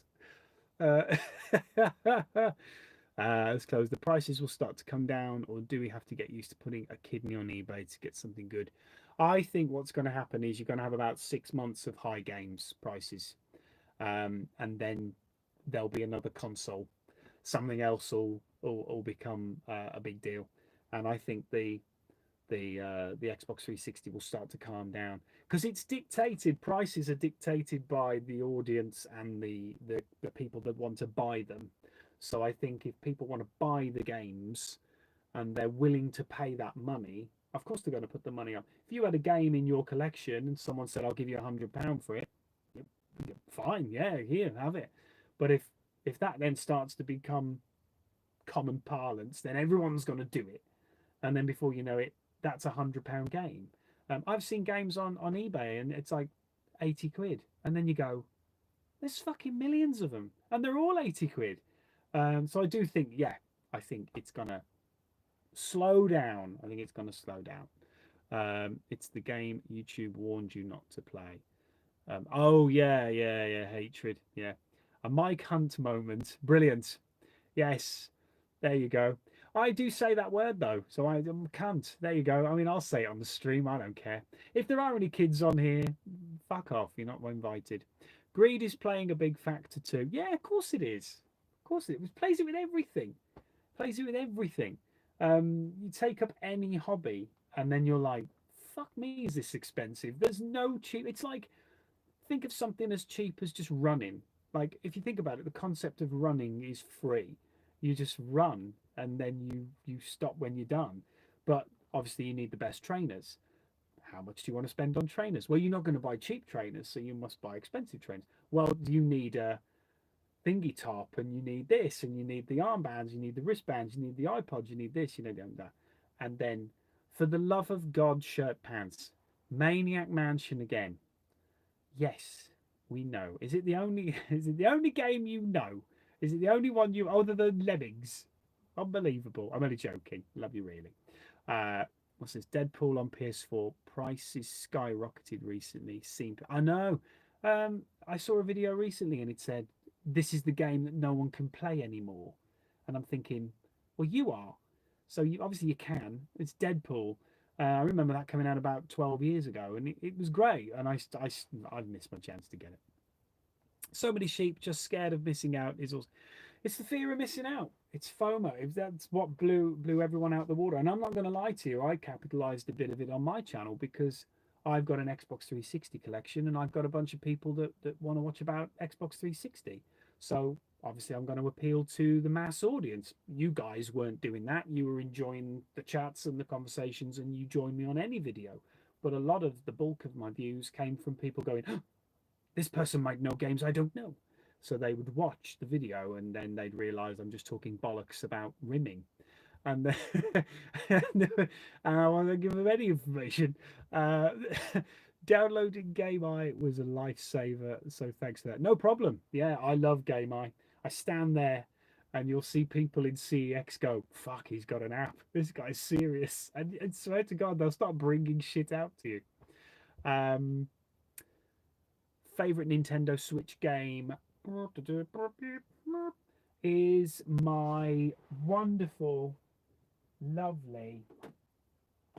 Let's close. The prices will start to come down, or do we have to get used to putting a kidney on eBay to get something good? I think what's going to happen is you're going to have about 6 months of high games prices, and then there'll be another console. Something else will become a big deal, and I think the Xbox 360 will start to calm down because it's dictated. Prices are dictated by the audience and the people that want to buy them. So I think if people want to buy the games and they're willing to pay that money, of course they're going to put the money up. If you had a game in your collection and someone said, "I'll give you £100 for it," fine, yeah, here, have it. But if that then starts to become common parlance, then everyone's going to do it, and then before you know it, that's £100 game. I've seen games on eBay and it's like 80 quid, and then you go, there's fucking millions of them, and they're all 80 quid. So I do think, yeah, I think it's gonna slow down. I think it's gonna slow down. It's the game YouTube warned you not to play. Oh yeah, hatred. Yeah, a Mike Hunt moment. Brilliant. Yes, there you go. I do say that word though, so I can't. There you go. I mean, I'll say it on the stream. I don't care. If there are any kids on here, fuck off. You're not invited. Greed is playing a big factor too. Yeah, of course it is. Of course it plays it with everything. Plays it with everything. You take up any hobby, and then you're like, "Fuck me, is this expensive?" There's no cheap. It's like think of something as cheap as just running. Like if you think about it, the concept of running is free. You just run and then you stop when you're done. But obviously you need the best trainers. How much do you want to spend on trainers? Well, you're not going to buy cheap trainers, so you must buy expensive trainers. Well, you need a thingy top and you need this and you need the armbands, you need the wristbands, you need the iPods, you need this, you know that. And then for the love of God, shirt pants. Maniac Mansion again. Yes, we know. Is it the only? Is it the only game you know? Is it the only one you other than Lemmings? Unbelievable. I'm only joking. Love you really. What's this? Deadpool on PS4. Prices skyrocketed recently. I know. I saw a video recently and it said this is the game that no one can play anymore, and I'm thinking, well, you are. So you obviously you can. It's Deadpool. I remember that coming out about 12 years ago, and it was great. And I've missed my chance to get it. So many sheep just scared of missing out is also, it's the fear of missing out. It's FOMO. If that's what blew everyone out the water. And I'm not going to lie to you, I capitalized a bit of it on my channel because I've got an Xbox 360 collection, and I've got a bunch of people that want to watch about Xbox 360. So obviously I'm going to appeal to the mass audience. You guys weren't doing that. You were enjoying the chats and the conversations, and you joined me on any video. But a lot of the bulk of my views came from people going, oh, this person might know games I don't know. So they would watch the video and then they'd realize I'm just talking bollocks about rimming. And, and I want to give them any information. Downloading Game Eye was a lifesaver, so thanks for that. No problem. Yeah, I love Game Eye. I stand there and you'll see people in CEX go, fuck, he's got an app. This guy's serious. And swear to God, they'll start bringing shit out to you. Favorite Nintendo Switch game is my wonderful, lovely,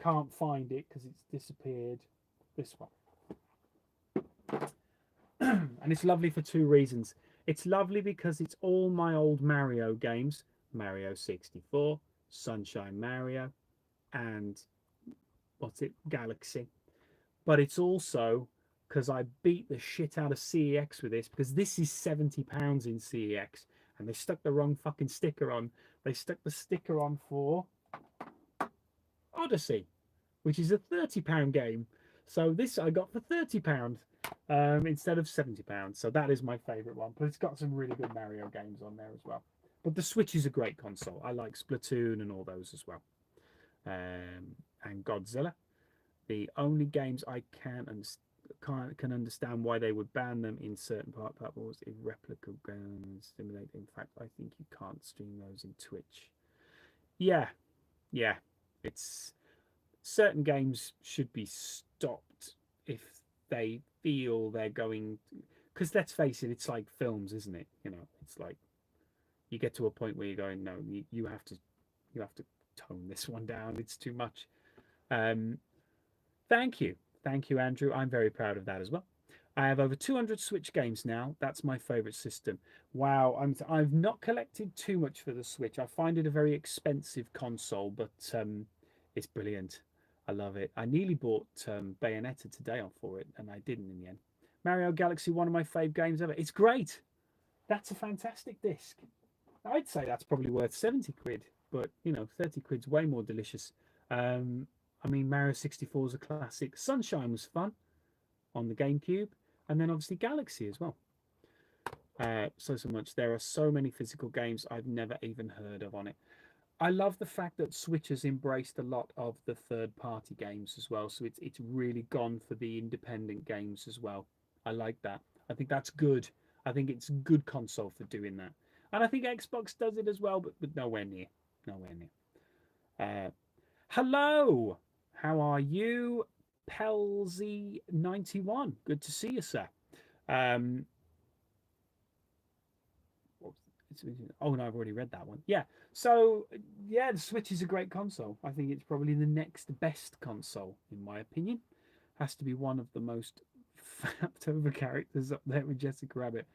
can't find it because it's disappeared, this one. And it's lovely for two reasons. It's lovely because it's all my old Mario games, Mario 64, Sunshine Mario, and what's it, Galaxy. But it's also because I beat the shit out of CEX with this, because this is £70 in CEX, and they stuck the wrong fucking sticker on. They stuck the sticker on for Odyssey, which is a £30 game. So this I got for £30 instead of £70. So that is my favourite one. But it's got some really good Mario games on there as well. But the Switch is a great console. I like Splatoon and all those as well. And Godzilla. The only games I can understand why they would ban them in certain platforms if replica games stimulate. In fact, I think you can't stream those in Twitch. Yeah. It's certain games should be stopped if they feel they're going. Because let's face it, it's like films, isn't it? You know, it's like you get to a point where you're going, no, you have to tone this one down. It's too much. Thank you, Andrew. I'm very proud of that as well. I have over 200 Switch games now. That's my favorite system. Wow, I've not collected too much for the Switch. I find it a very expensive console, but it's brilliant. I love it. I nearly bought Bayonetta today for it, and I didn't in the end. Mario Galaxy, one of my fave games ever. It's great. That's a fantastic disc. I'd say that's probably worth 70 quid, but you know, 30 quid's way more delicious. I mean, Mario 64 is a classic. Sunshine was fun on the GameCube, and then obviously Galaxy as well. So much. There are so many physical games I've never even heard of on it. I love the fact that Switch has embraced a lot of the third-party games as well. So it's really gone for the independent games as well. I like that. I think that's good. I think it's a good console for doing that. And I think Xbox does it as well, but nowhere near. Nowhere near. Hello! How are you? Pelzy91. Good to see you, sir. Oh no, I've already read that one. Yeah. So yeah, the Switch is a great console. I think it's probably the next best console in my opinion. Has to be one of the most fapped over characters up there with Jessica Rabbit.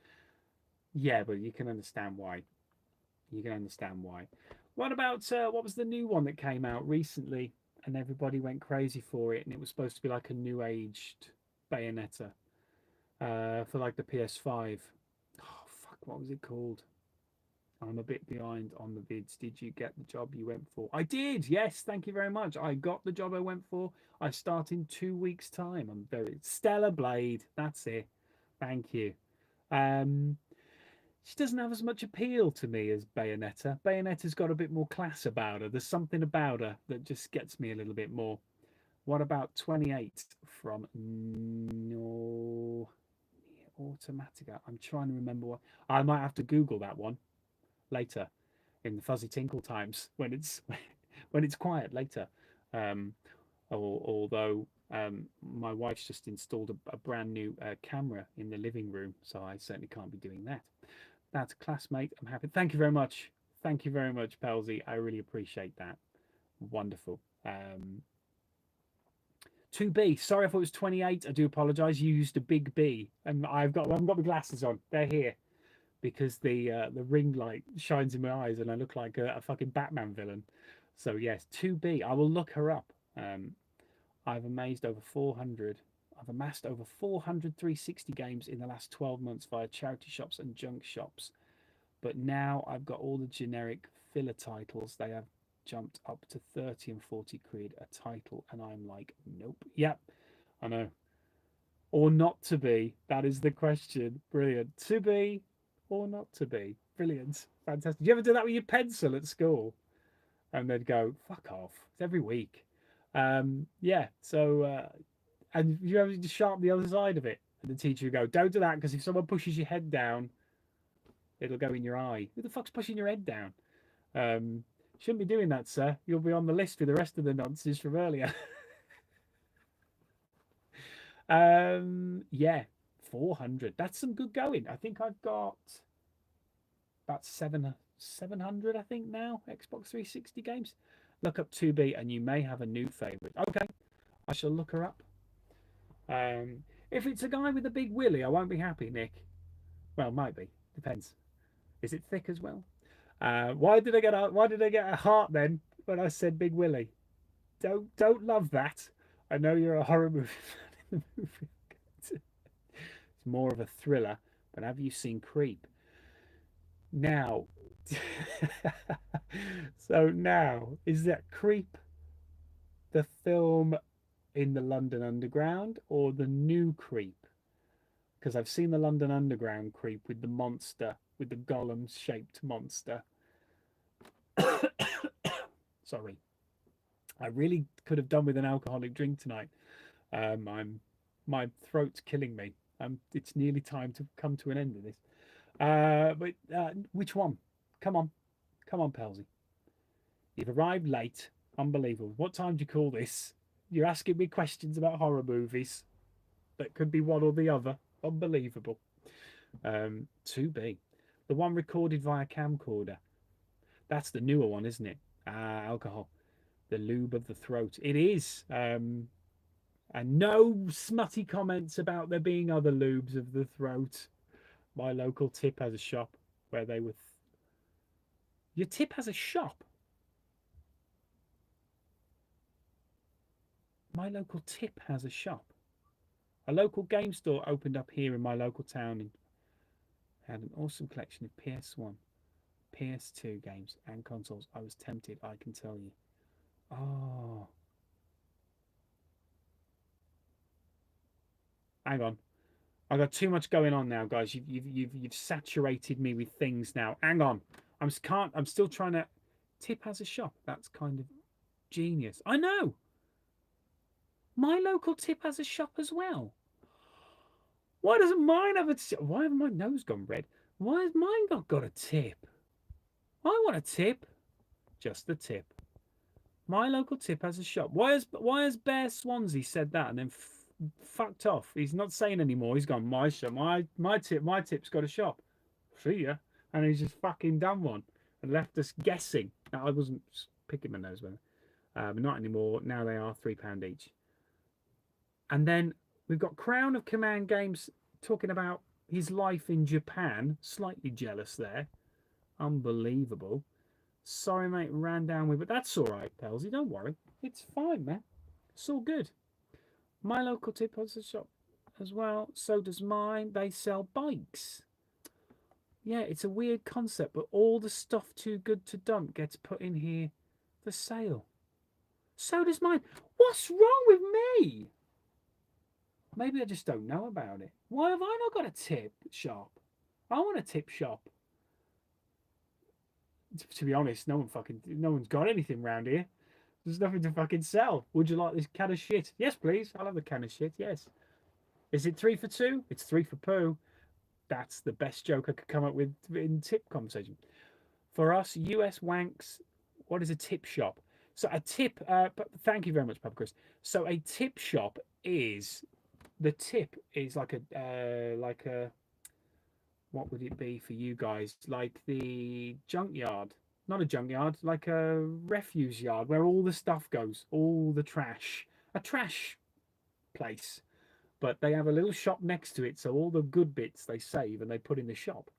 Yeah, but you can understand why. You can understand why. What about what was the new one that came out recently and everybody went crazy for it and it was supposed to be like a new aged Bayonetta for like the PS5. Oh fuck, what was it called? I'm a bit behind on the vids. Did you get the job you went for? I did. Yes, thank you very much. I got the job I went for. I start in 2 weeks' time. I'm very Stellar Blade. That's it. Thank you. Um, she doesn't have as much appeal to me as Bayonetta. Bayonetta's got a bit more class about her. There's something about her that just gets me a little bit more. What about 28 from No Automatica? I'm trying to remember what. I might have to Google that one later in the fuzzy tinkle times when it's when it's quiet later. Um, although my wife's just installed a brand new camera in the living room, so I certainly can't be doing that. That's classmate. I'm happy. Thank you very much. Thank you very much, Pelzy. I really appreciate that. Wonderful. 2B. Sorry, I thought it was 28. I do apologise. You used a big B, and I haven't got my glasses on. They're here because the ring light shines in my eyes, and I look like a fucking Batman villain. So yes, 2B. I will look her up. I've amassed over 400. I've amassed over 400 360 games in the last 12 months via charity shops and junk shops. But now I've got all the generic filler titles. They have jumped up to 30 and 40 quid a title. And I'm like, nope. Yep, I know. Or not to be. That is the question. Brilliant. To be or not to be. Brilliant. Fantastic. Do you ever do that with your pencil at school? And they'd go, fuck off. It's every week. Yeah. So, and you ever just sharpen the other side of it? And the teacher would go, don't do that because if someone pushes your head down, it'll go in your eye. Who the fuck's pushing your head down? Shouldn't be doing that, sir. You'll be on the list with the rest of the nonsense from earlier. Yeah, 400. That's some good going. I think I've got about 700, I think now, Xbox 360 games. Look up 2B and you may have a new favourite. Okay, I shall look her up. If it's a guy with a big willy, I won't be happy, Nick. Well, might be. Depends. Is it thick as well? Why did I get a heart then when I said Big Willie? Don't love that. I know you're a horror movie fan in the movie. It's more of a thriller, but have you seen Creep? Now, so now is that Creep the film in the London Underground or the new Creep? Because I've seen the London Underground Creep with the monster, with the golem-shaped monster. Sorry, I really could have done with an alcoholic drink tonight. My throat's killing me. It's nearly time to come to an end of this. But which one? Come on, Pelsey. You've arrived late. Unbelievable. What time do you call this? You're asking me questions about horror movies that could be one or the other. Unbelievable. 2B, the one recorded via camcorder. That's the newer one, isn't it? Alcohol, the lube of the throat. It is. And no smutty comments about there being other lubes of the throat. My local tip has a shop where they would. Your tip has a shop. My local tip has a shop. A local game store opened up here in my local town and had an awesome collection of PS1, PS2 games and consoles. I was tempted, I can tell you. Oh. Hang on. I've got too much going on now, guys. You've saturated me with things now. Hang on. I'm still trying to. Tip has a shop. That's kind of genius. I know. My local tip has a shop as well. Why doesn't mine have a tip? Why has my nose gone red? Why has mine not got a tip? I want a tip. Just the tip. My local tip has a shop. Why has Bear Swansea said that and then fucked off? He's not saying anymore. He's gone, my shop, my tip's got a shop. See ya. and he's just fucking done one and left us guessing. Now, I wasn't picking my nose with it, but not anymore. Now they are £3 each. And then we've got Crown of Command Games talking about his life in Japan. Slightly jealous there. Unbelievable. Sorry, mate, ran down with, but that's all right, Pelsy. Don't worry. It's fine, man. It's all good. My local tip has a shop as well. So does mine. They sell bikes. Yeah, it's a weird concept, but all the stuff too good to dump gets put in here for sale. So does mine. What's wrong with me? Maybe I just don't know about it. Why have I not got a tip shop? I want a tip shop. To be honest, no one's got anything round here. There's nothing to fucking sell. Would you like this can of shit? Yes, please. I'll have the can of shit. Yes. Is it 3 for 2? It's 3 for poo. That's the best joke I could come up with in tip conversation. For us, US wanks, what is a tip shop? So a tip, thank you very much, Papa Chris. So a tip shop is, the tip is like a, what would it be for you guys? Like the junkyard. Not a junkyard, like a refuse yard where all the stuff goes, all the trash. A trash place. But they have a little shop next to it, so all the good bits they save and they put in the shop.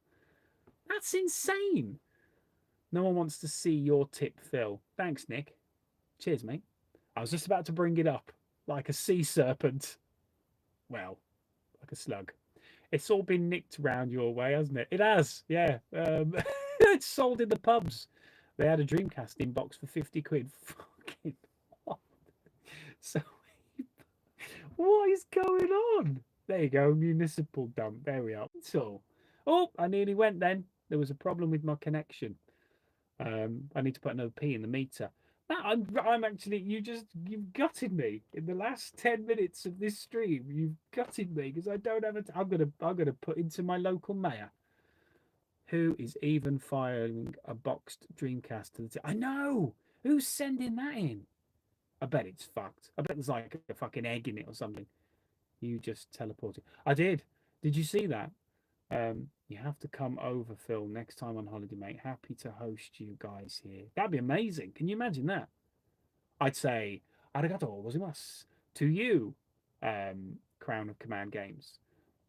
That's insane. No one wants to see your tip, Phil. Thanks, Nick. Cheers, mate. I was just about to bring it up, like a sea serpent. Well, like a slug. It's all been nicked round your way, hasn't it? It has, yeah. It's sold in the pubs. They had a Dreamcast in box for 50 quid. Fucking what? So, what is going on? There you go, municipal dump. There we are. That's all. Oh, I nearly went then. There was a problem with my connection. I need to put another P in the meter. I'm actually, you've gutted me in the last 10 minutes of this stream. You've gutted me because I don't have I'm gonna put into my local mayor, who is even firing a boxed Dreamcast to the I know who's sending that in. I bet it's fucked. I bet there's like a fucking egg in it or something. You just teleported. I did. Did you see that? You have to come over, Phil, next time on holiday, mate. Happy to host you guys here. That'd be amazing. Can you imagine that? I'd say arigato gozaimasu to you, Crown of Command Games.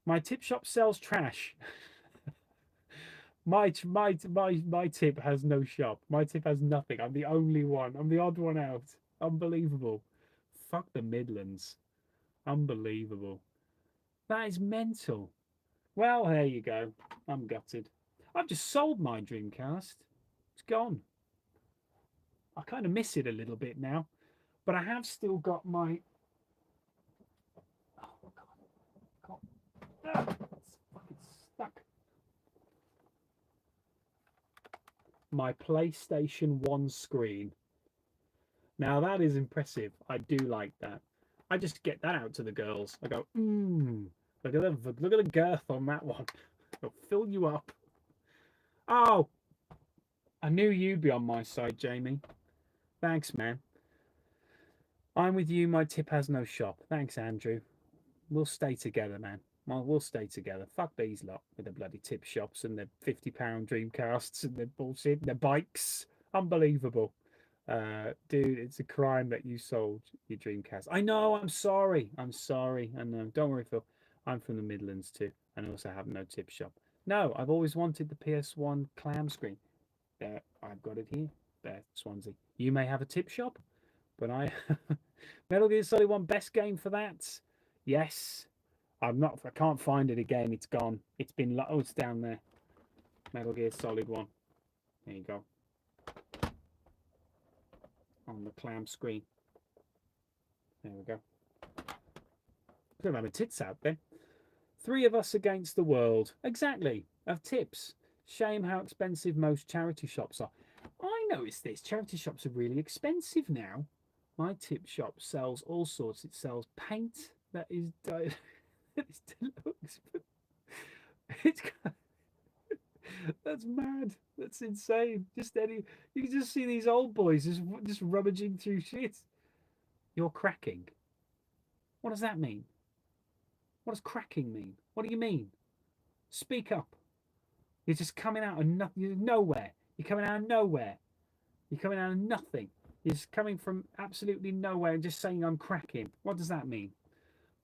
My tip shop sells trash. my tip has no shop. My tip has nothing. I'm the only one. I'm the odd one out. Unbelievable. Fuck the Midlands. Unbelievable. That is mental. Well, there you go. I'm gutted. I've just sold my Dreamcast. It's gone. I kind of miss it a little bit now, but I have still got my. Oh God! It's fucking stuck. My PlayStation 1 screen. Now that is impressive. I do like that. I just get that out to the girls. I go, look at the girth on that one. It'll fill you up. Oh, I knew you'd be on my side, Jamie. Thanks, man. I'm with you. My tip has no shop. Thanks, Andrew. We'll stay together, man. Well, we'll stay together. Fuck these lot with their bloody tip shops and their £50 Dreamcasts and their bullshit and their bikes. Unbelievable. Dude, it's a crime that you sold your Dreamcast. I know. I'm sorry. I'm sorry. I know. Don't worry, Phil. I'm from the Midlands too, and also have no tip shop. No, I've always wanted the PS1 clam screen. There, I've got it here. There, Swansea. You may have a tip shop, but I Metal Gear Solid 1 best game for that. Yes. I can't find it again. It's gone. It's been it's down there. Metal Gear Solid 1. There you go. On the clam screen. There we go. Could have had my tits out then. 3 of us against the world. Exactly. Of tips. Shame how expensive most charity shops are. I noticed this. Charity shops are really expensive now. My tip shop sells all sorts. It sells paint that is it's deluxe. It's that's mad. That's insane. You can just see these old boys just rummaging through shit. You're cracking. What does that mean? What does cracking mean? What do you mean? Speak up. You're just coming out of nothing, nowhere. You're coming out of nowhere. You're coming out of nothing. You're just coming from absolutely nowhere and just saying I'm cracking. What does that mean?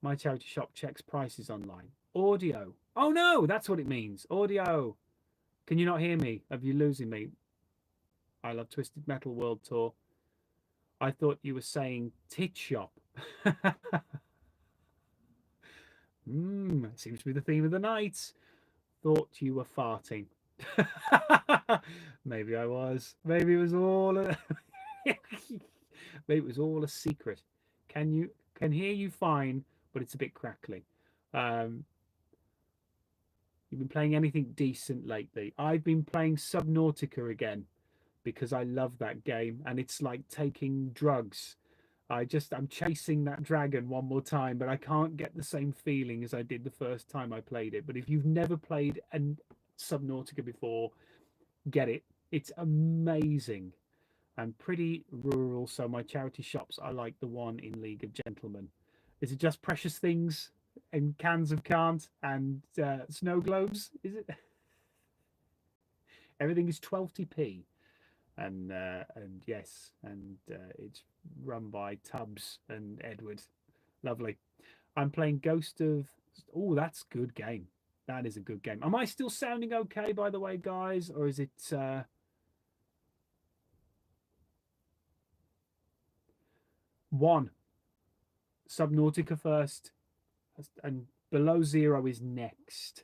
My charity shop checks prices online. Audio. Oh no, that's what it means. Audio. Can you not hear me? Are you losing me? I love Twisted Metal World Tour. I thought you were saying tit shop. Seems to be the theme of the night. Thought you were farting. Maybe I was. Maybe it was all maybe it was all a secret. Can hear you fine, but it's a bit crackly. Um, you've been playing anything decent lately? I've been playing Subnautica again because I love that game and it's like taking drugs. I'm chasing that dragon one more time, but I can't get the same feeling as I did the first time I played it. But if you've never played Subnautica before, get it. It's amazing. I'm pretty rural, so my charity shops are like the one in League of Gentlemen. Is it just precious things and cans of can't and snow globes? Is it? Everything is 12p, and yes, and it's run by Tubbs and Edward. Lovely. I'm playing Ghost of. Oh, that's a good game. That is a good game. Am I still sounding okay, by the way, guys, or is it? One Subnautica first, and Below Zero is next.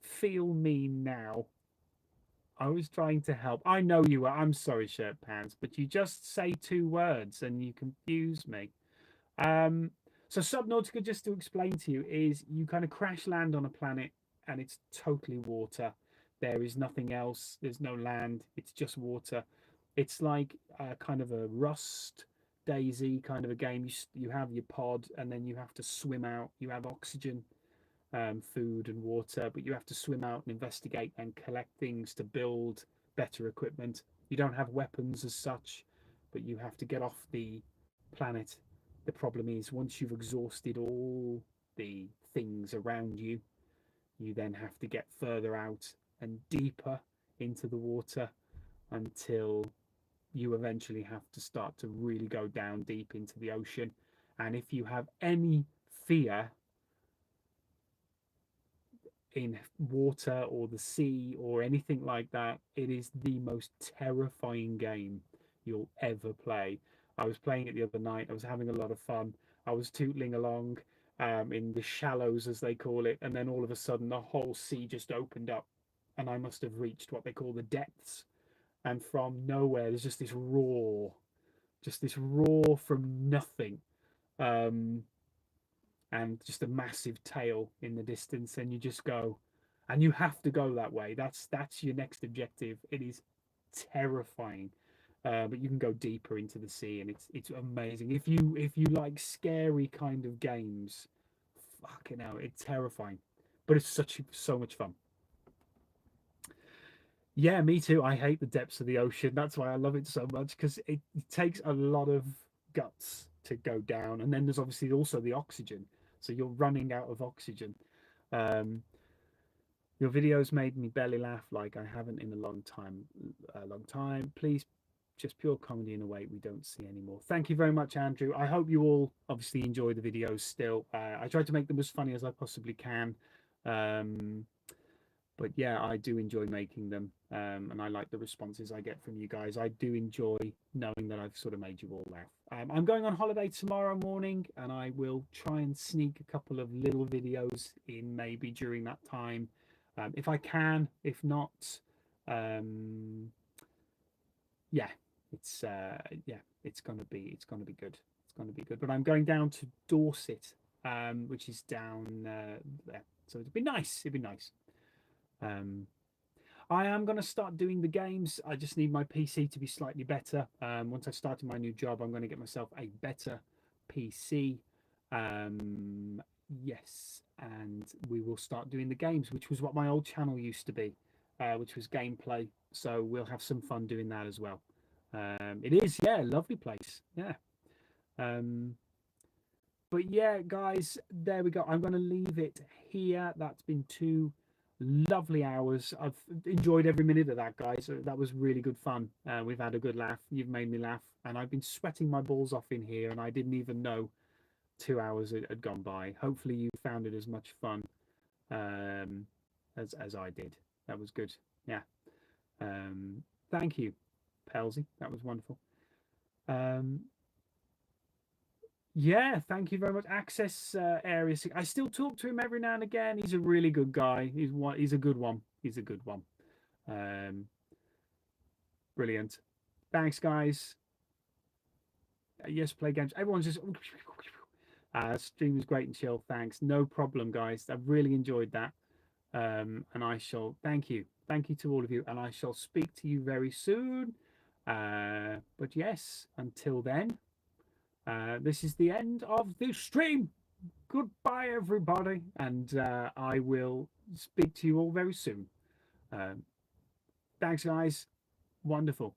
Feel me now. I was trying to help. I know you were. I'm sorry, Shirt Pants, but you just say two words and you confuse me. Um, so Subnautica, just to explain to you, is you kind of crash land on a planet and it's totally water. There is nothing else. There's no land. It's just water. It's like kind of a Rust Daisy kind of a game. You have your pod and then you have to swim out. You have oxygen, food and water, but you have to swim out and investigate and collect things to build better equipment. You don't have weapons as such, but you have to get off the planet. The problem is once you've exhausted all the things around you, you then have to get further out and deeper into the water until you eventually have to start to really go down deep into the ocean. And if you have any fear in water or the sea or anything like that, it is the most terrifying game you'll ever play. I was playing it the other night. I was having a lot of fun. I was tootling along in the shallows, as they call it, and then all of a sudden the whole sea just opened up, and I must have reached what they call the depths. And from nowhere, there's just this roar from nothing. Um, and just a massive tail in the distance, and you just go, and you have to go that way. That's your next objective. It is terrifying, but you can go deeper into the sea, and it's amazing. If you like scary kind of games, fucking hell, it's terrifying, but it's so much fun. Yeah, me too. I hate the depths of the ocean. That's why I love it so much, because it takes a lot of guts to go down, and then there's obviously also the oxygen. So you're running out of oxygen. Um, your videos made me belly laugh like I haven't in a long time. A long time. Please, just pure comedy in a way we don't see anymore. Thank you very much, Andrew. I hope you all obviously enjoy the videos still. I try to make them as funny as I possibly can. But yeah, I do enjoy making them, and I like the responses I get from you guys. I do enjoy knowing that I've sort of made you all laugh. I'm going on holiday tomorrow morning, and I will try and sneak a couple of little videos in maybe during that time, if I can. If not, yeah, it's gonna be good. It's gonna be good. But I'm going down to Dorset, which is down there, so it'd be nice. It'd be nice. I am going to start doing the games. I just need my PC to be slightly better. Once I started my new job, I'm going to get myself a better PC. Yes, and we will start doing the games, which was what my old channel used to be, which was gameplay. So we'll have some fun doing that as well. It is, yeah, lovely place. Yeah. But yeah, guys, there we go. I'm going to leave it here. That's been 2 lovely hours. I've enjoyed every minute of that, guys. That was really good fun. We've had a good laugh. You've made me laugh, and I've been sweating my balls off in here, and I didn't even know 2 hours had gone by. Hopefully, you found it as much fun as I did. That was good. Yeah. Thank you, Pelsey. That was wonderful. Yeah, thank you very much. Access area. I still talk to him every now and again. He's a really good guy. He's a good one. He's a good one. Brilliant. Thanks, guys. Yes, play games. Everyone's just stream was great and chill. Thanks. No problem, guys. I've really enjoyed that. And I shall thank you. Thank you to all of you. And I shall speak to you very soon. But yes, until then. This is the end of the stream. Goodbye, everybody, and I will speak to you all very soon. Thanks, guys. Wonderful.